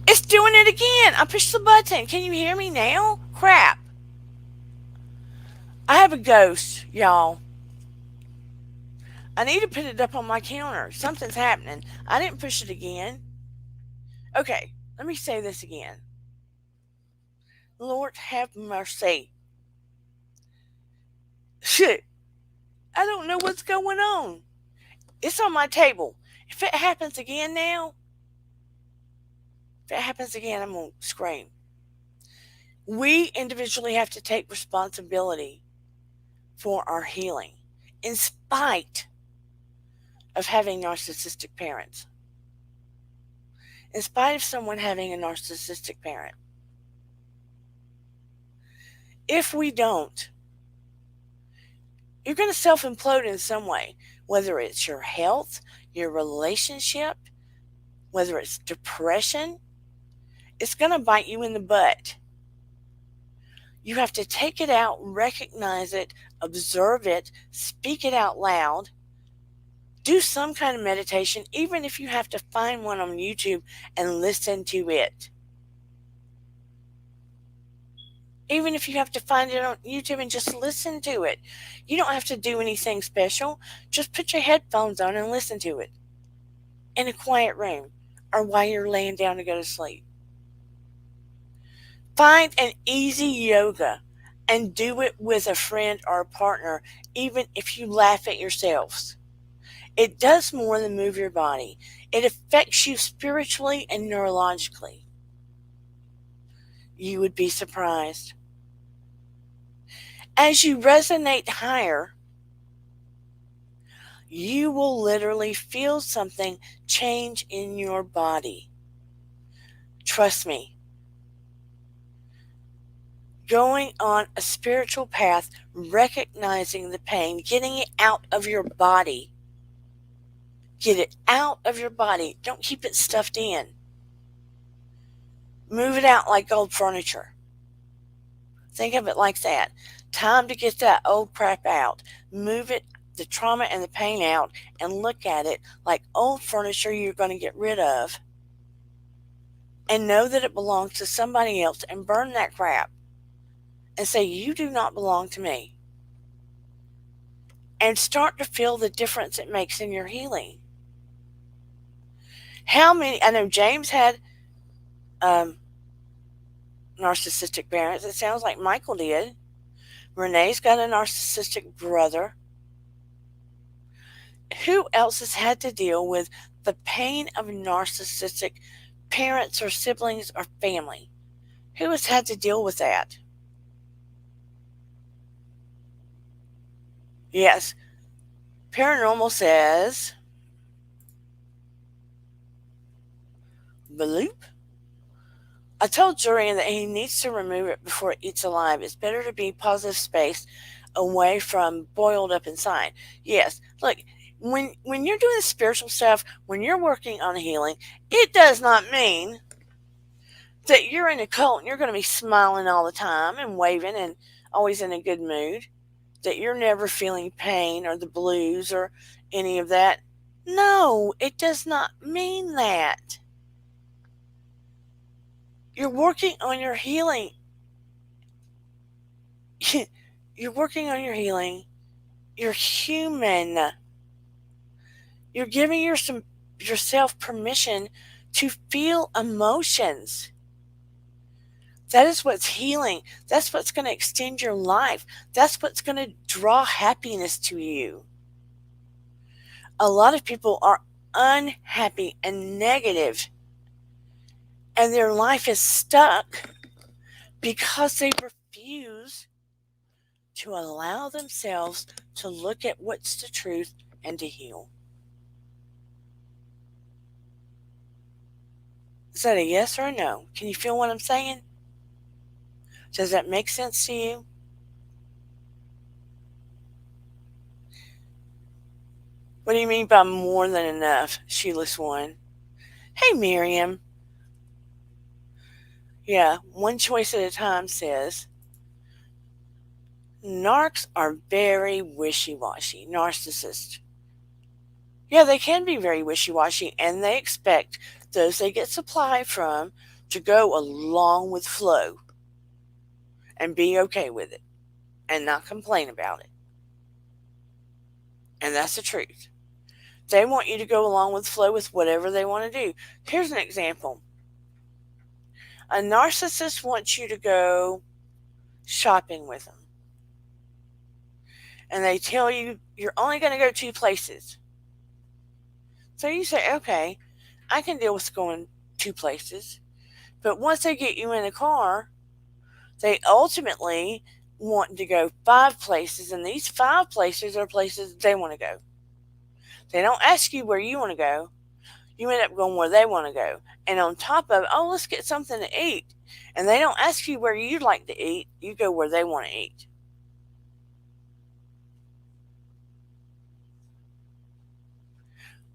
It's doing it again. I pushed the button. Can you hear me now? Crap. I have a ghost, y'all. I need to put it up on my counter. Something's happening. I didn't push it again. Okay, let me say this again. Lord have mercy. Shit. I don't know what's going on. It's on my table. If it happens again now, if it happens again, I'm going to scream. We individually have to take responsibility for our healing in spite of having narcissistic parents, in spite of someone having a narcissistic parent. If we don't, you're going to self implode in some way, whether it's your health, your relationship, whether it's depression, it's going to bite you in the butt. You have to take it out, recognize it, observe it, speak it out loud, do some kind of meditation, even if you have to find one on YouTube and listen to it. Even if you have to find it on YouTube and just listen to it. You don't have to do anything special. Just put your headphones on and listen to it in a quiet room or while you're laying down to go to sleep. Find an easy yoga and do it with a friend or a partner, even if you laugh at yourselves. It does more than move your body, it affects you spiritually and neurologically. You would be surprised. As you resonate higher, you will literally feel something change in your body. Trust me. Going on a spiritual path, recognizing the pain, getting it out of your body. Get it out of your body. Don't keep it stuffed in. Move it out like old furniture. Think of it like that. Time to get that old crap out. Move it, the trauma and the pain out, and look at it like old furniture you're going to get rid of. And know that it belongs to somebody else and burn that crap. And say, you do not belong to me. And start to feel the difference it makes in your healing. How many, I know James had narcissistic parents. It sounds like Michael did. Renee's got a narcissistic brother. Who else has had to deal with the pain of narcissistic parents or siblings or family? Who has had to deal with that? Yes. Paranormal says, bloop. I told Jurian that he needs to remove it before it eats alive. It's better to be positive space away from boiled up inside. Yes. Look, when you're doing spiritual stuff, when you're working on healing, it does not mean that you're in a cult and you're going to be smiling all the time and waving and always in a good mood, that you're never feeling pain or the blues or any of that. No, it does not mean that. You're working on your healing. You're working on your healing. You're human. You're giving yourself permission to feel emotions. That is what's healing. That's what's going to extend your life. That's what's going to draw happiness to you. A lot of people are unhappy and negative, and their life is stuck because they refuse to allow themselves to look at what's the truth and to heal. Is that a yes or a no? Can you feel what I'm saying? Does that make sense to you? What do you mean by more than enough? Sheila's one. Hey, Miriam. Yeah, one choice at a time says, narcs are very wishy-washy. Narcissists. Yeah, they can be very wishy-washy, and they expect those they get supply from to go along with flow and be okay with it and not complain about it. And that's the truth. They want you to go along with flow with whatever they want to do. Here's an example. A narcissist wants you to go shopping with them. And they tell you you're only going to go 2 places. So you say, okay, I can deal with going 2 places. But once they get you in a car, they ultimately want to go 5 places. And these 5 places are places they want to go. They don't ask you where you want to go. You end up going where they want to go. And on top of, oh, let's get something to eat. And they don't ask you where you'd like to eat. You go where they want to eat.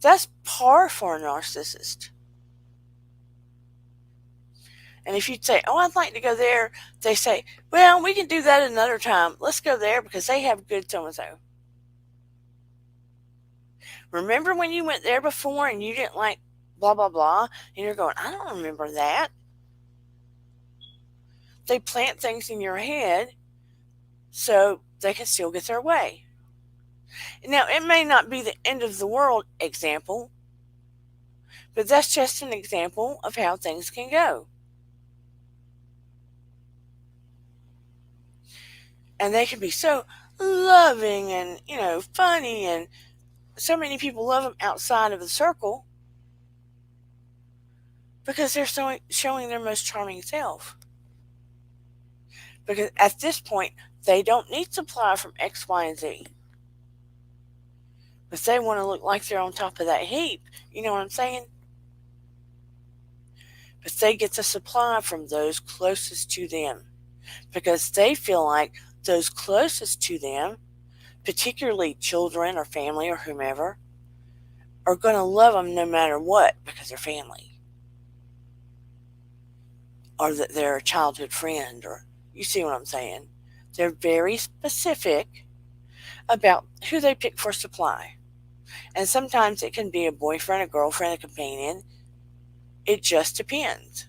That's par for a narcissist. And if you say, oh, I'd like to go there, they say, well, we can do that another time. Let's go there because they have good so-and-so. Remember when you went there before and you didn't like blah, blah, blah? And you're going, I don't remember that. They plant things in your head so they can still get their way. Now, it may not be the end of the world example, but that's just an example of how things can go. And they can be so loving and, funny, and so many people love them outside of the circle because they're showing their most charming self. Because at this point, they don't need supply from X, Y, and Z. But they want to look like they're on top of that heap. You know what I'm saying? But they get the supply from those closest to them because they feel like those closest to them, particularly children or family or whomever, are going to love them no matter what because they're family. Or that they're a childhood friend, or you see what I'm saying? They're very specific about who they pick for supply. And sometimes it can be a boyfriend, a girlfriend, a companion. It just depends.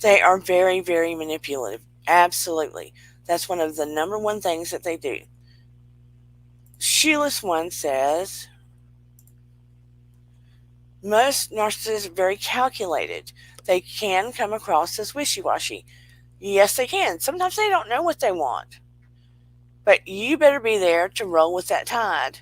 They are very, very manipulative. Absolutely. That's one of the number one things that they do. Shoeless One says, most narcissists are very calculated. They can come across as wishy-washy. Yes, they can. Sometimes they don't know what they want. But you better be there to roll with that tide.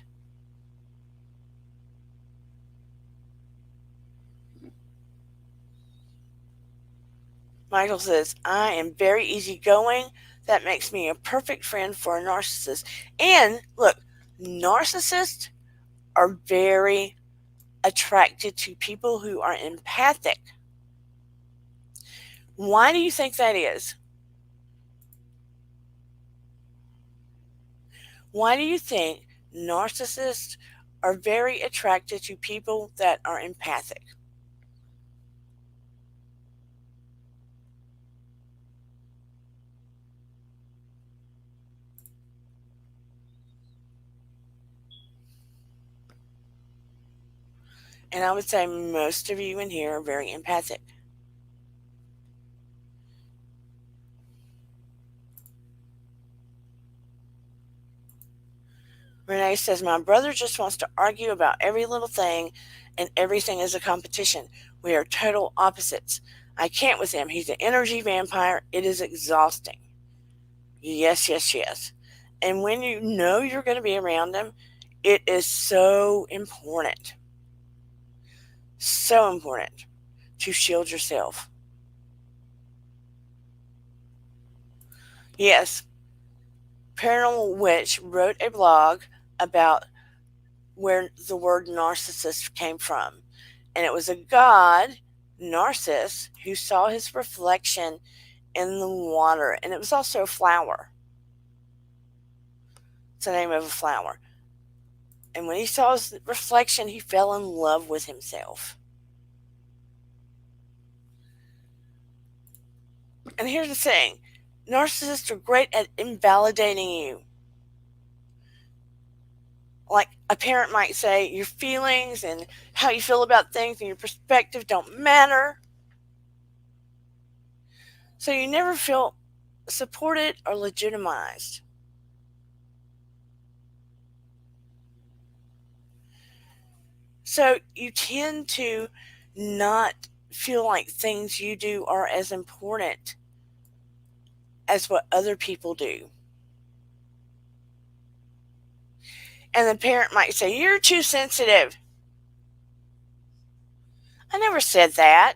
Michael says, I am very easygoing. That makes me a perfect friend for a narcissist. And look, narcissists are very attracted to people who are empathic. Why do you think that is? Why do you think narcissists are very attracted to people that are empathic? And I would say most of you in here are very empathic. Renee says, my brother just wants to argue about every little thing, and everything is a competition. We are total opposites. I can't with him. He's an energy vampire. It is exhausting. Yes, yes, yes. And when you know you're going to be around him, it is so important. So important to shield yourself. Yes, Paranormal Witch wrote a blog about where the word narcissist came from. And it was a god, Narcissus, who saw his reflection in the water. And it was also a flower. It's the name of a flower. And when he saw his reflection, he fell in love with himself. And here's the thing. Narcissists are great at invalidating you. Like a parent might say, your feelings and how you feel about things and your perspective don't matter. So you never feel supported or legitimized. So you tend to not feel like things you do are as important as what other people do. And the parent might say, you're too sensitive. I never said that.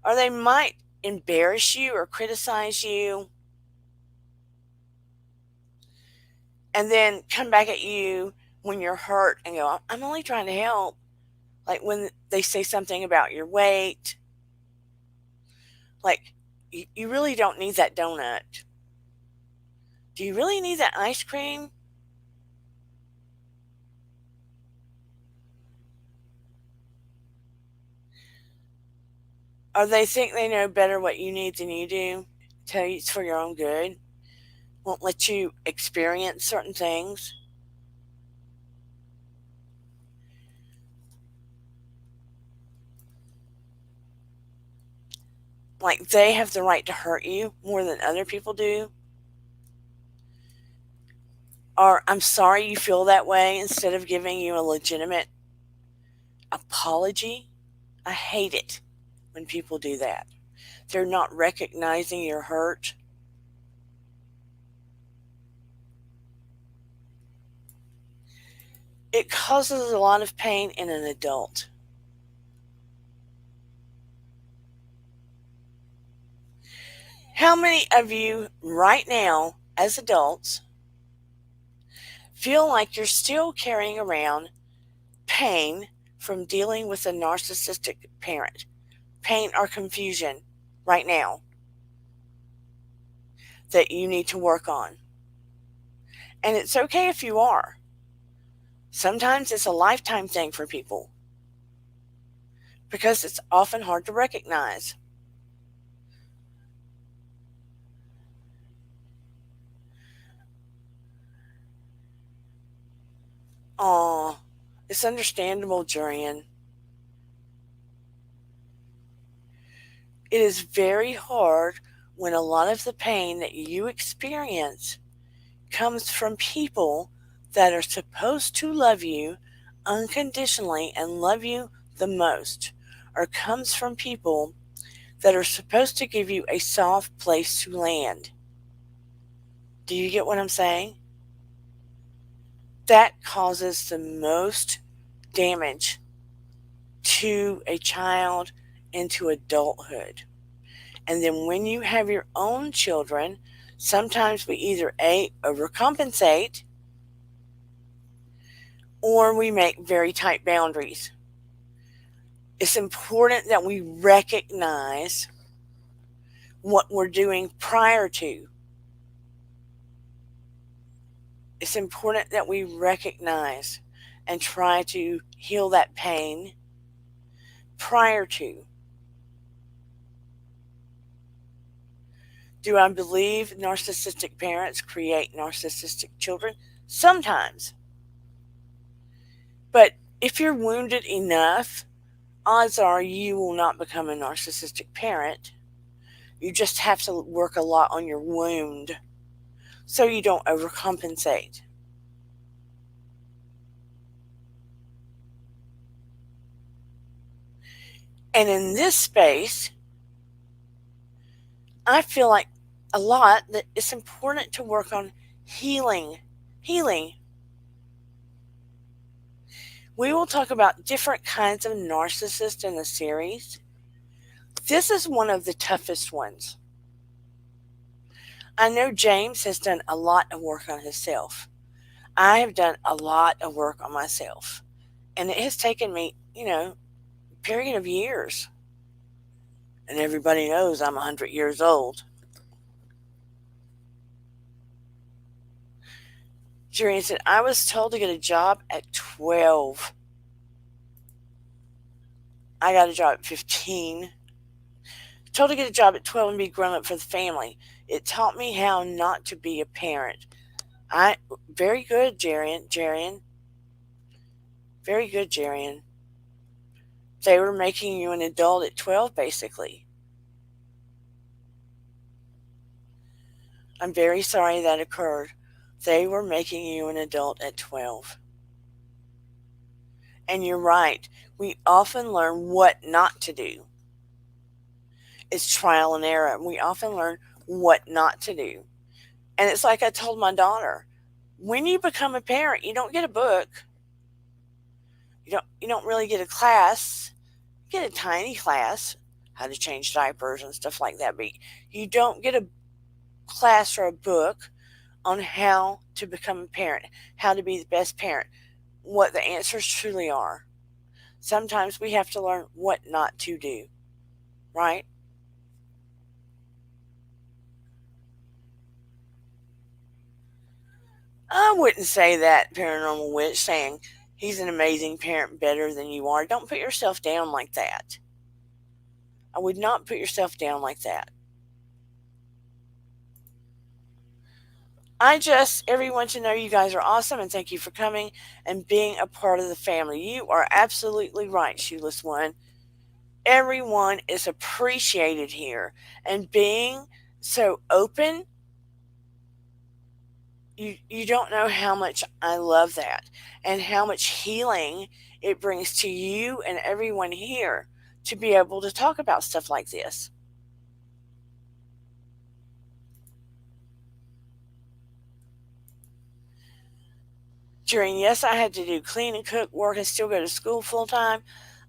Or they might embarrass you or criticize you and then come back at you when you're hurt and go, I'm only trying to help. Like when they say something about your weight, like, you really don't need that donut. Do you really need that ice cream? Or they think they know better what you need than you do, tell you it's for your own good, won't let you experience certain things. Like they have the right to hurt you more than other people do. Or I'm sorry you feel that way instead of giving you a legitimate apology. I hate it when people do that. They're not recognizing your hurt. It causes a lot of pain in an adult. How many of you right now, as adults, feel like you're still carrying around pain from dealing with a narcissistic parent? Pain or confusion right now that you need to work on. And it's okay if you are. Sometimes it's a lifetime thing for people because it's often hard to recognize. Aw, it's understandable, Jurian. It is very hard when a lot of the pain that you experience comes from people that are supposed to love you unconditionally and love you the most, or comes from people that are supposed to give you a soft place to land. Do you get what I'm saying? That causes the most damage to a child into adulthood. And then when you have your own children, sometimes we either A, overcompensate, or we make very tight boundaries. It's important that we recognize what we're doing prior to. It's important that we recognize and try to heal that pain prior to. Do I believe narcissistic parents create narcissistic children? Sometimes. But if you're wounded enough, odds are you will not become a narcissistic parent. You just have to work a lot on your wound so you don't overcompensate. And in this space, I feel like a lot that it's important to work on healing. Healing. We will talk about different kinds of narcissists in the series. This is one of the toughest ones. I know James has done a lot of work on himself. I have done a lot of work on myself. And it has taken me, a period of years. And everybody knows I'm 100 years old. Julian said, I was told to get a job at 12. I got a job at 15. Told to get a job at 12 and be grown up for the family. It taught me how not to be a parent. Very good, Jarian. Very good, Jarian. They were making you an adult at 12, basically. I'm very sorry that occurred. They were making you an adult at 12. And you're right. We often learn what not to do. It's trial and error. We often learn what not to do. And it's like I told my daughter, when you become a parent, you don't get a book. You don't really get a class. You get a tiny class, how to change diapers and stuff like that. But you don't get a class or a book on how to become a parent, how to be the best parent, what the answers truly are. Sometimes we have to learn what not to do, right? I wouldn't say that, Paranormal Witch, saying he's an amazing parent better than you are. Don't put yourself down like that. I would not put yourself down like that. Everyone to know you guys are awesome and thank you for coming and being a part of the family. You are absolutely right, Shoeless One. Everyone is appreciated here, and being so open You don't know how much I love that and how much healing it brings to you and everyone here to be able to talk about stuff like this. During, yes, I had to do clean and cook, work, and still go to school full time.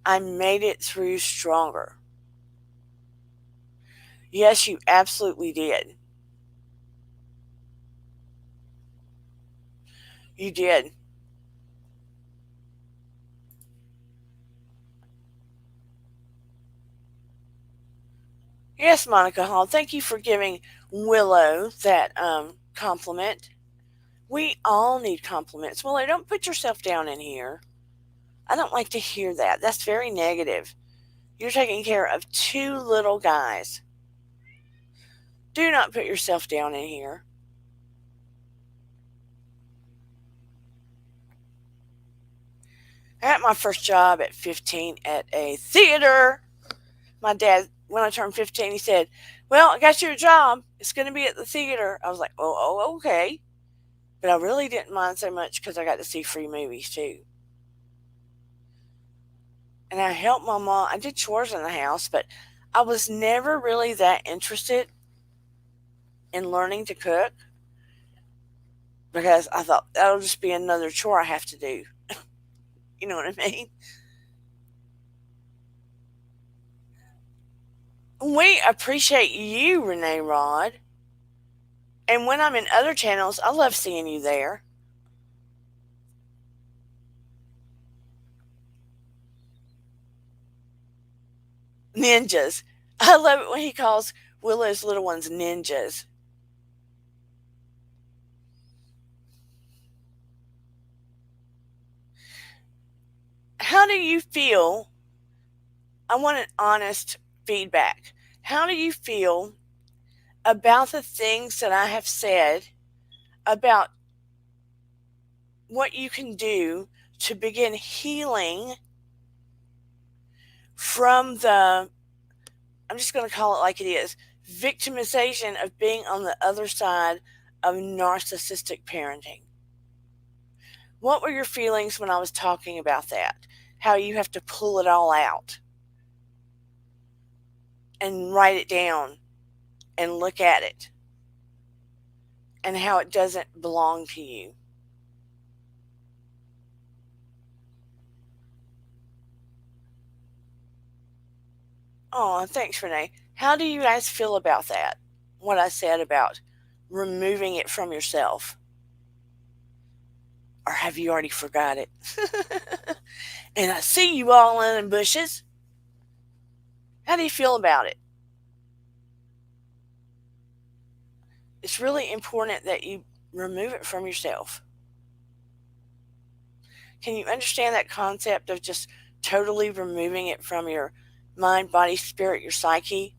I made it through stronger. Yes, you absolutely did. You did. Yes, Monica Hall, thank you for giving Willow that compliment. We all need compliments. Willow, don't put yourself down in here. I don't like to hear that. That's very negative. You're taking care of two little guys. Do not put yourself down in here. I got my first job at 15 at a theater. My dad, when I turned 15, he said, "Well, I got you a job. It's going to be at the theater." I was like, "Oh, okay." But I really didn't mind so much because I got to see free movies too. And I helped my mom. I did chores in the house, but I was never really that interested in learning to cook because I thought that'll just be another chore I have to do. You know what I mean? We appreciate you, Renee Rod. And when I'm in other channels, I love seeing you there. Ninjas. I love it when he calls Willow's little ones ninjas. How do you feel? I want an honest feedback. How do you feel about the things that I have said about what you can do to begin healing from the, I'm just going to call it like it is, victimization of being on the other side of narcissistic parenting? What were your feelings when I was talking about that? How you have to pull it all out and write it down and look at it and how it doesn't belong to you. Oh, thanks, Renee. How do you guys feel about that? What I said about removing it from yourself? Or have you already forgot it? And I see you all in the bushes. How do you feel about it? It's really important that you remove it from yourself. Can you understand that concept of just totally removing it from your mind, body, spirit, your psyche,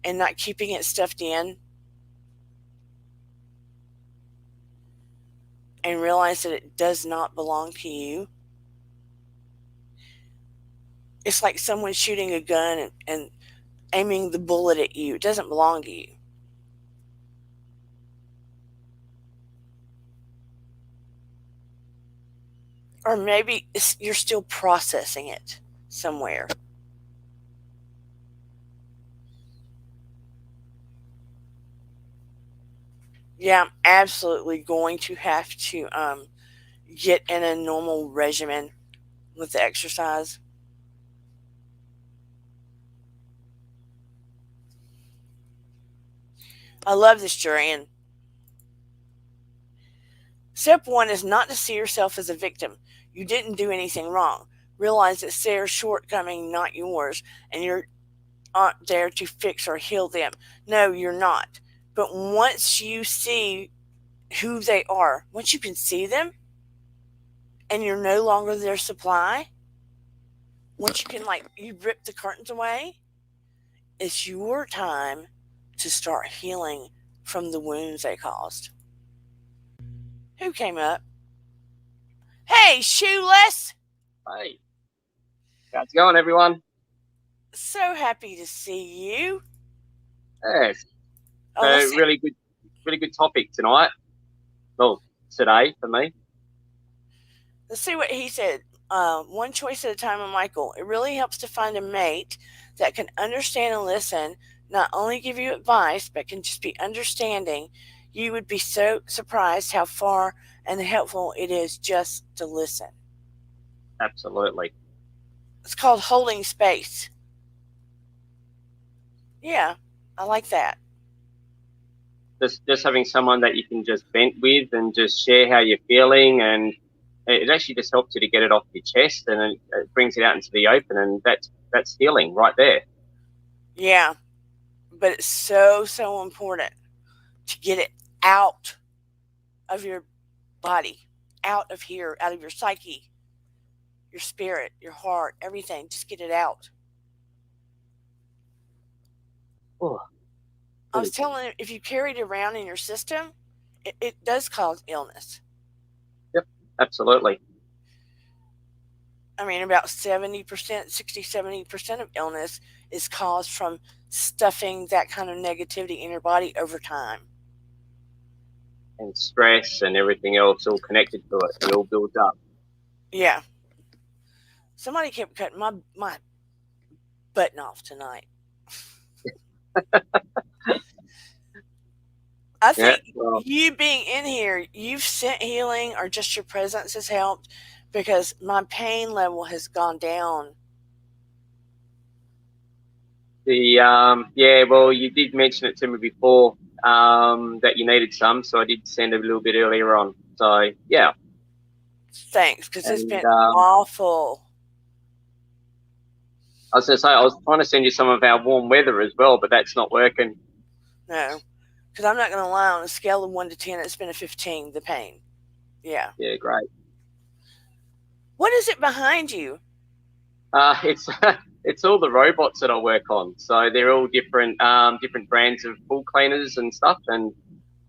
and not keeping it stuffed in? And realize that it does not belong to you. It's like someone shooting a gun and aiming the bullet at you. It doesn't belong to you. Or maybe you're still processing it somewhere. Yeah, I'm absolutely going to have to get in a normal regimen with the exercise. I love this, Jurian. Step one is not to see yourself as a victim. You didn't do anything wrong. Realize it's their shortcoming, not yours, and you're not there to fix or heal them. No, you're not. But once you see who they are, once you can see them and you're no longer their supply, once you can, like, you rip the curtains away, it's your time to start healing from the wounds they caused. Who came up? Hey, Shoeless! Hey, how's it going, everyone? So happy to see you. Yes, Oh, let's see. really good topic tonight. well, today for me. Let's see what he said. One choice at a time, Michael. It really helps to find a mate that can understand and listen, not only give you advice, but can just be understanding. You would be so surprised how far and helpful it is just to listen. Absolutely. It's called holding space. Yeah, I like that. Just having someone that you can just vent with and just share how you're feeling, and it actually just helps you to get it off your chest, and it brings it out into the open, and that's healing right there. Yeah, but it's so important to get it out of your body, out of here, out of your psyche, your spirit, your heart, everything. Just get it out. Oh, I was telling him, if you carry it around in your system, it does cause illness. yep, absolutely. I mean, about 70%, 60-70% of illness is caused from stuffing that kind of negativity in your body over time. And stress and everything else all connected to it. It all builds up. Yeah. Somebody kept cutting my button off tonight. I think you being in here, you've sent healing, or just your presence has helped, because my pain level has gone down. Yeah, well, you did mention it to me before, that you needed some, so I did send a little bit earlier on. So yeah. Thanks, because it's been awful. I was going to say, I was trying to send you some of our warm weather as well, but that's not working. No, because I'm not going to lie, on a scale of 1 to 10, it's been a 15, the pain. Yeah. Yeah, great. What is it behind you? It's all the robots that I work on. So they're all different brands of pool cleaners and stuff. And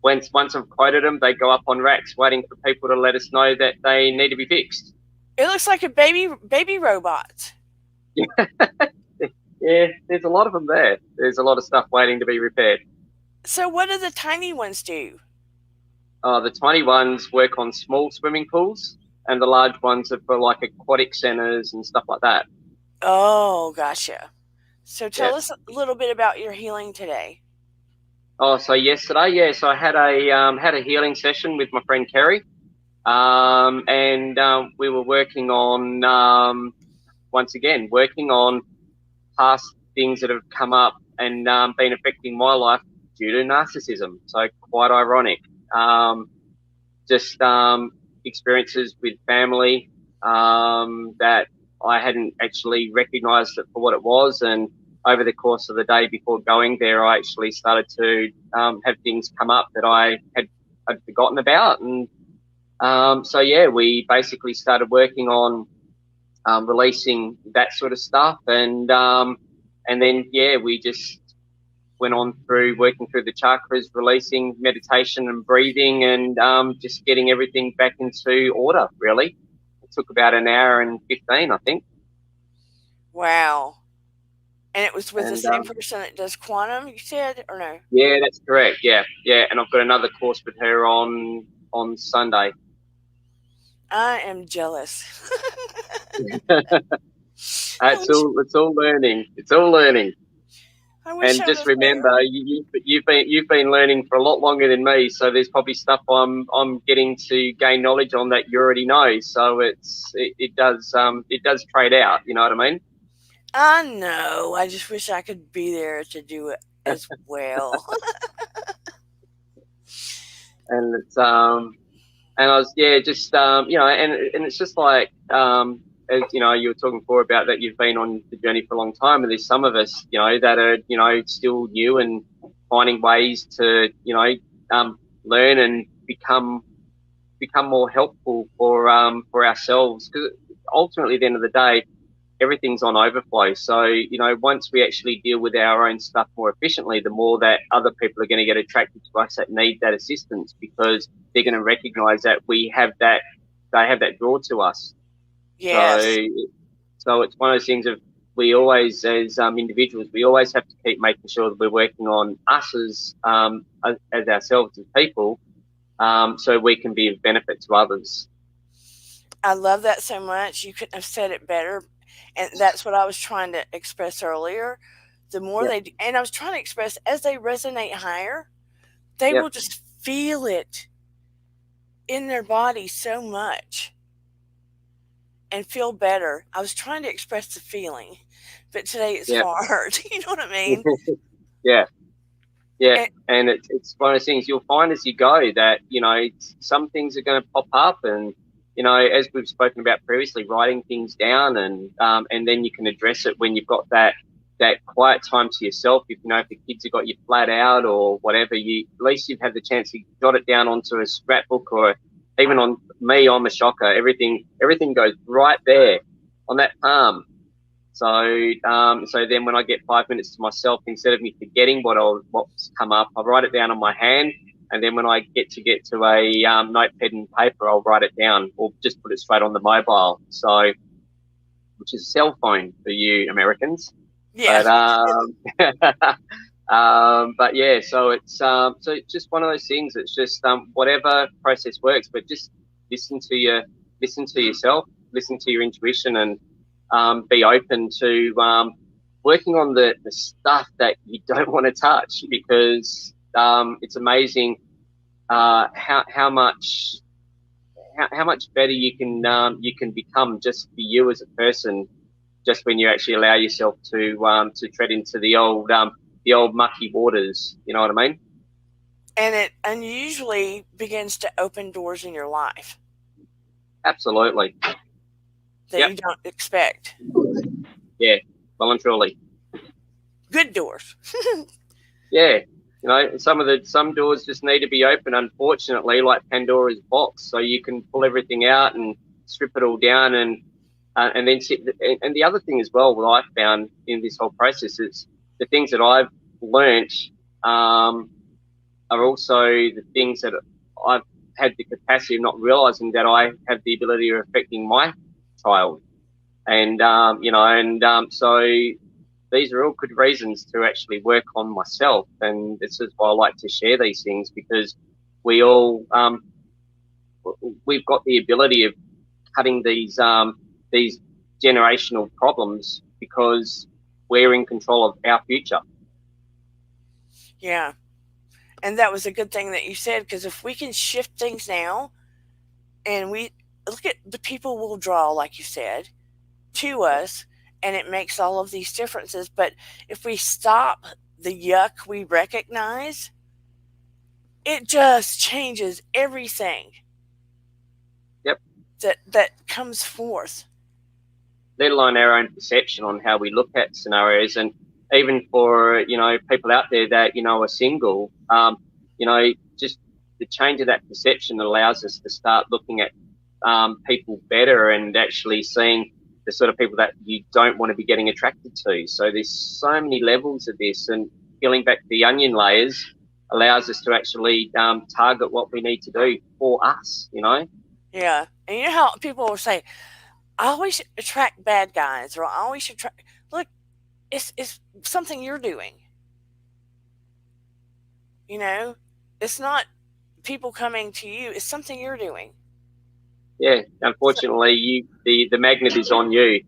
once I've quoted them, they go up on racks waiting for people to let us know that they need to be fixed. It looks like a baby robot. Yeah, there's a lot of them there. There's a lot of stuff waiting to be repaired. So what do the tiny ones do? The tiny ones work on small swimming pools, and the large ones are for like aquatic centers and stuff like that. Oh, gotcha. So tell us a little bit about your healing today. Oh, so yesterday, so I had a healing session with my friend Kerry, and we were working on once again working on past things that have come up and been affecting my life due to narcissism. So quite ironic. Just experiences with family that I hadn't actually recognised it for what it was, and over the course of the day before going there, I actually started to have things come up that I had forgotten about, and so yeah, we basically started working on releasing that sort of stuff, and then yeah, we just went on through working through the chakras, releasing meditation and breathing, and just getting everything back into order. Really, it took about an hour and 15, I think. Wow. And it was with the same person that does quantum, you said, or no? Yeah, that's correct. Yeah, and I've got another course with her on Sunday. I am jealous. It's all learning. It's all learning. And just remember, you've been learning for a lot longer than me. So there's probably stuff I'm getting to gain knowledge on that you already know. So it does trade out. You know what I mean? I know. I just wish I could be there to do it as well. And it's and I was just you know, and it's just like as you know, you were talking before about that you've been on the journey for a long time, and there's some of us, you know, that are, you know, still new and finding ways to, you know, learn and become more helpful for ourselves, because ultimately at the end of the day, everything's on overflow. So, you know, once we actually deal with our own stuff more efficiently, the more that other people are going to get attracted to us that need that assistance, because they're going to recognize that they have that draw to us. Yes. So it's one of those things of, we always, as individuals, we always have to keep making sure that we're working on us as ourselves as people, so we can be of benefit to others. I love that so much. You couldn't have said it better. And that's what I was trying to express earlier. The more Yep, and I was trying to express as they resonate higher, they yep, will just feel it in their body so much and feel better. I was trying to express the feeling, but today it's yep. hard. You know what I mean? Yeah, yeah. And, And it's one of those things you'll find as you go that, some things are going to pop up, and, as we've spoken about previously, writing things down, and then you can address it when you've got that quiet time to yourself. If the kids have got you flat out or whatever, at least you've had the chance to jot it down onto a scrapbook, or even on me, I'm a shocker. Everything goes right there on that palm. So then when I get 5 minutes to myself, instead of me forgetting what's come up, I write it down on my hand. And then when I get to a notepad and paper, I'll write it down or just put it straight on the mobile. So, which is a cell phone for you Americans. yeah. But but yeah, so it's just one of those things. It's just whatever process works, but just listen to yourself, listen to your intuition, and be open to working on the stuff that you don't want to touch, because it's amazing how much better you can become just for you as a person, just when you actually allow yourself to tread into the old mucky waters. You know what I mean? And it unusually begins to open doors in your life Absolutely. that Yep. you don't expect. Yeah. Well and truly. Good doors. Yeah. Some doors just need to be open, unfortunately, like Pandora's box. So you can pull everything out and strip it all down, and then sit. And the other thing as well, what I found in this whole process is the things that I've learnt are also the things that I've had the capacity of not realizing that I have the ability of affecting my child. And, so these are all good reasons to actually work on myself. And this is why I like to share these things, because we all, we've got the ability of cutting these generational problems, because we're in control of our future. Yeah. And that was a good thing that you said, because if we can shift things now and we look at the people we'll draw, like you said, to us, and it makes all of these differences. But if we stop the yuck we recognize, it just changes everything Yep. that comes forth. Let alone our own perception on how we look at scenarios. And even for, people out there that, are single, just the change of that perception allows us to start looking at people better, and actually seeing the sort of people that you don't want to be getting attracted to. So there's so many levels of this, and peeling back the onion layers allows us to actually target what we need to do for us, Yeah. And you know how people will say, I always attract bad guys, or I always attract. Look, it's something you're doing. You know, it's not people coming to you. It's something you're doing. Yeah, So, unfortunately, the magnet is on you.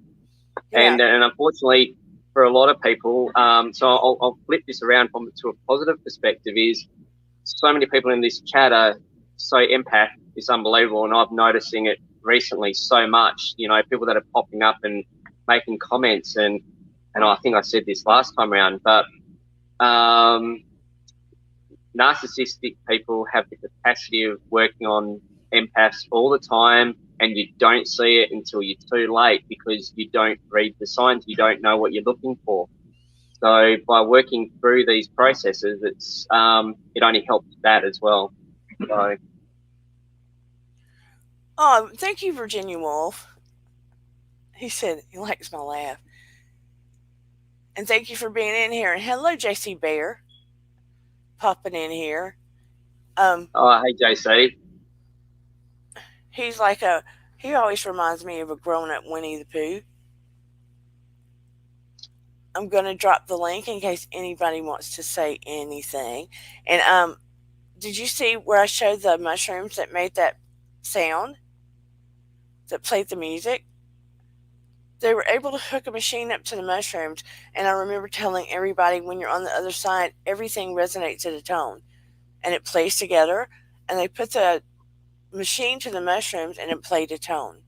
yeah. And unfortunately, for a lot of people, so I'll flip this around to a positive perspective, is so many people in this chat are so empath. It's unbelievable. And I'm noticing it recently so much, people that are popping up and making comments. And I think I said this last time around, but narcissistic people have the capacity of working on empaths all the time, and you don't see it until you're too late, because you don't read the signs, you don't know what you're looking for. So by working through these processes, it only helps that as well. So Oh, thank you, Virginia Woolf. He said he likes my laugh. And thank you for being in here. And hello, JC Bear, popping in here. hey JC. He's he always reminds me of a grown up Winnie the Pooh. I'm going to drop the link in case anybody wants to say anything. And did you see where I showed the mushrooms that made that sound, that played the music? They were able to hook a machine up to the mushrooms, and I remember telling everybody, when you're on the other side, everything resonates at a tone, and it plays together. And they put the machine to the mushrooms, and it played a tone.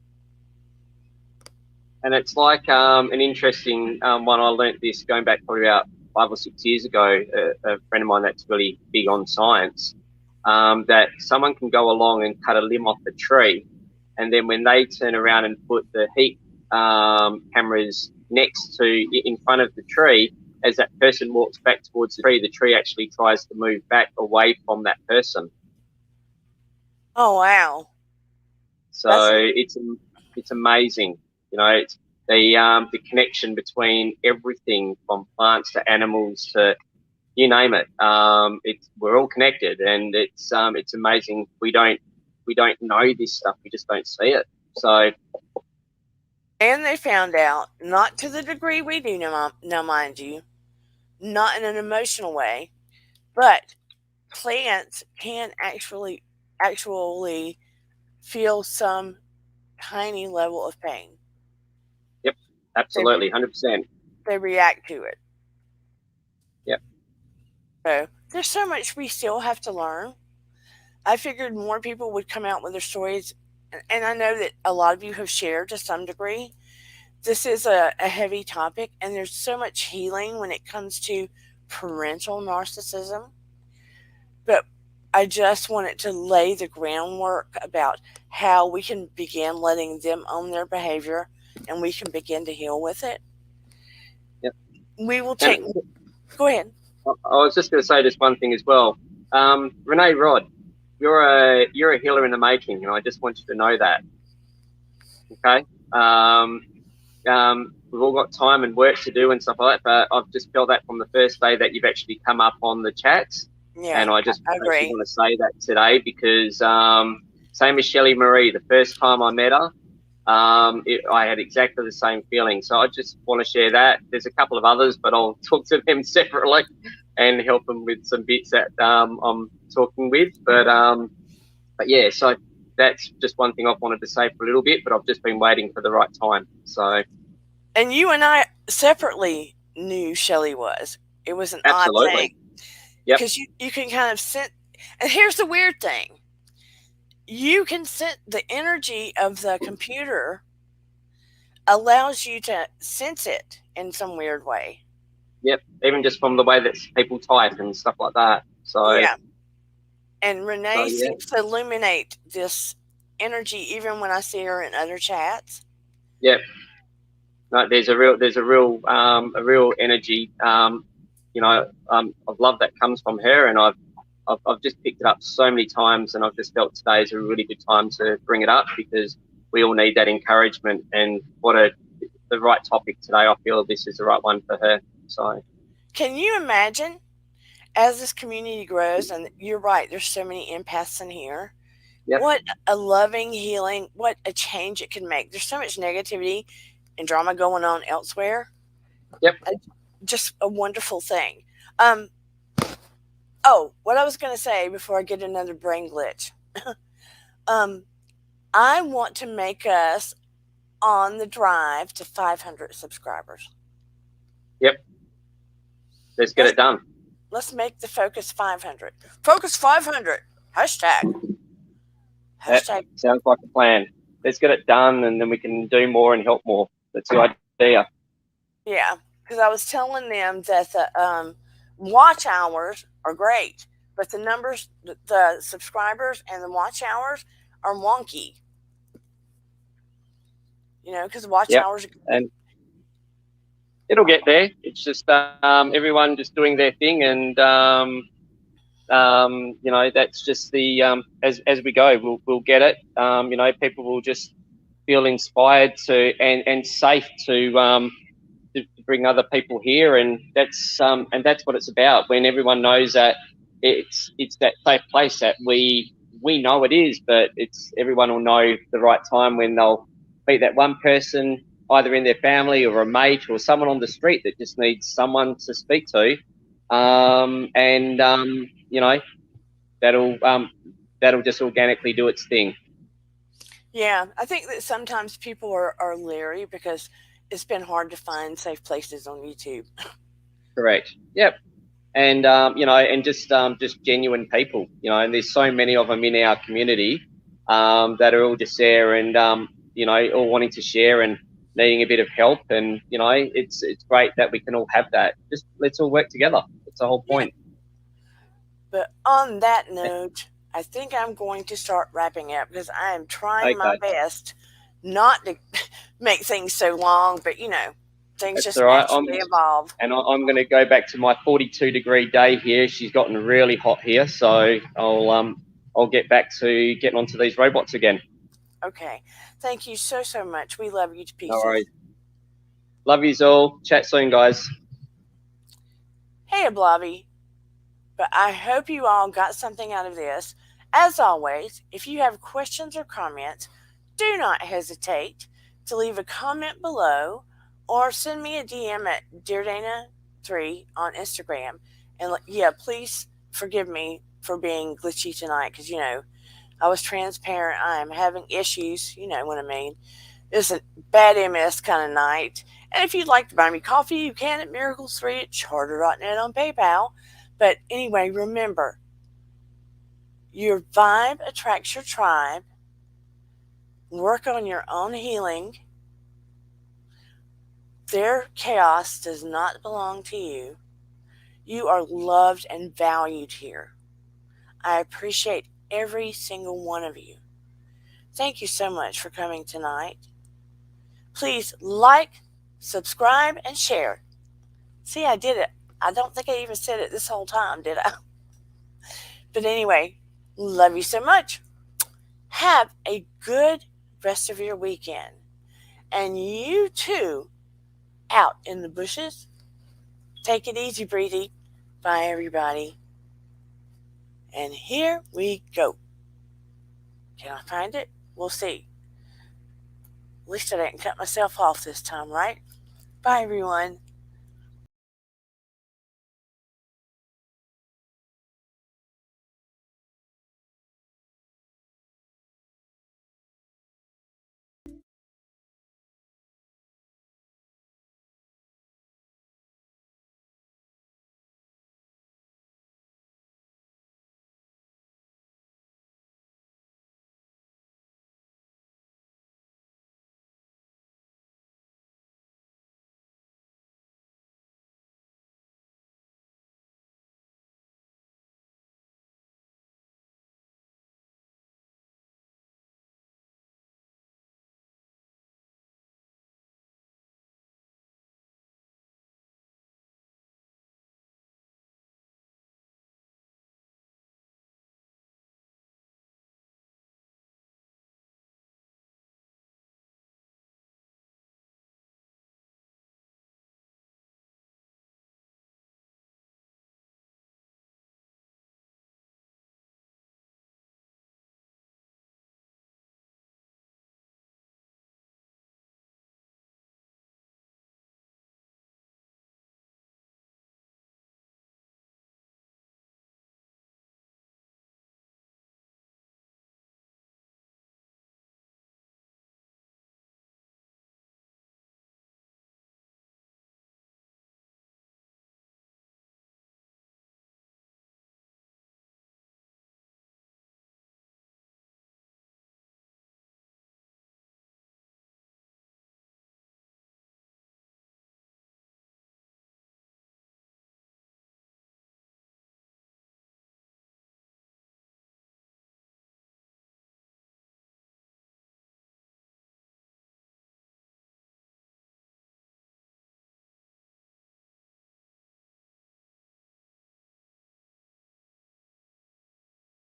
And it's like an interesting one. I learnt this going back probably about 5 or 6 years ago. A friend of mine that's really big on science, that someone can go along and cut a limb off a tree, and then when they turn around and put the heat cameras in front of the tree, as that person walks back towards the tree actually tries to move back away from that person. Oh, wow. So it's amazing. You know, it's the connection between everything from plants to animals to you name it. We're all connected, and it's amazing. We don't know this stuff. We just don't see it. So. And they found out, not to the degree we do now, mind you, not in an emotional way, but plants can actually feel some tiny level of pain. Yep, absolutely, 100%. They react to it. Yep. So there's so much we still have to learn. I figured more people would come out with their stories, and I know that a lot of you have shared to some degree. This is a heavy topic, and there's so much healing when it comes to parental narcissism. But I just wanted to lay the groundwork about how we can begin letting them own their behavior, and we can begin to heal with it. Yep. We will take. Go ahead. I was just going to say this one thing as well. Renee Rod, you're a healer in the making, and I just want you to know that. Okay. We've all got time and work to do and stuff like that, but I've just felt that from the first day that you've actually come up on the chats. Yeah, and I just actually want to say that today because same as Shelley Marie, the first time I met her, I had exactly the same feeling. So I just want to share that. There's a couple of others, but I'll talk to them separately and help them with some bits that I'm talking with. But yeah, so that's just one thing I've wanted to say for a little bit, but I've just been waiting for the right time. So. And you and I separately knew Shelley was. It was an odd thing. Yep. Because you can kind of sense, and here's the weird thing. You can sense the energy of the computer allows you to sense it in some weird way. Yep, even just from the way that people type and stuff like that. So yeah. And Renee seems to illuminate this energy even when I see her in other chats. Yep. No, there's a real energy. Of love that comes from her, and I've just picked it up so many times, and I've just felt today is a really good time to bring it up because we all need that encouragement. And the right topic today. I feel this is the right one for her. So, can you imagine as this community grows? And you're right, there's so many empaths in here. Yep. What a loving healing! What a change it can make. There's so much negativity and drama going on elsewhere. Yep. Just a wonderful thing. What I was going to say before I get another brain glitch. I want to make us on the drive to 500 subscribers. Yep. Let's get it done. Let's make the focus 500. Focus 500. Hashtag. That sounds like a plan. Let's get it done, and then we can do more and help more. That's the idea. Yeah, because I was telling them that the watch hours are great, but the numbers, the subscribers and the watch hours are wonky. Because watch hours are... And it'll get there. It's just everyone just doing their thing, and that's just the as we go, we'll get it. People will just feel inspired to and safe to bring other people here, and that's what it's about. When everyone knows that it's that safe place that we know it is, but everyone will know the right time when they'll be that one person either in their family or a mate or someone on the street that just needs someone to speak to, that'll just organically do its thing. Yeah, I think that sometimes people are leery because it's been hard to find safe places on YouTube. Correct. Yep. And and just genuine people, and there's so many of them in our community that are all just there and all wanting to share and needing a bit of help, and it's great that we can all have that. Just let's all work together. That's the whole point. But on that note, I think I'm going to start wrapping up because I am trying my best not to make things so long, but things just naturally evolve. And I'm going to go back to my 42-degree day here. She's gotten really hot here, so I'll get back to getting onto these robots again. Okay. Thank you so much. We love you to pieces. No worries. Love yous all. Chat soon, guys. Hey, Blobby. But I hope you all got something out of this. As always, if you have questions or comments, do not hesitate to leave a comment below or send me a DM at DearDana3 on Instagram. And yeah, please forgive me for being glitchy tonight because, I was transparent. I am having issues, you know what I mean. It's a bad MS kind of night. And if you'd like to buy me coffee, you can at Miracles3 at Charter.net on PayPal. But anyway, remember, your vibe attracts your tribe. Work on your own healing. Their chaos does not belong to you. You are loved and valued here. I appreciate every single one of you. Thank you so much for coming tonight. Please like, subscribe, and share. See, I did it. I don't think I even said it this whole time, did I? But anyway, love you so much. Have a good rest of your weekend. And you too, out in the bushes. Take it easy, breezy. Bye, everybody. And here we go. Can I find it? We'll see. At least I didn't cut myself off this time, right? Bye, everyone.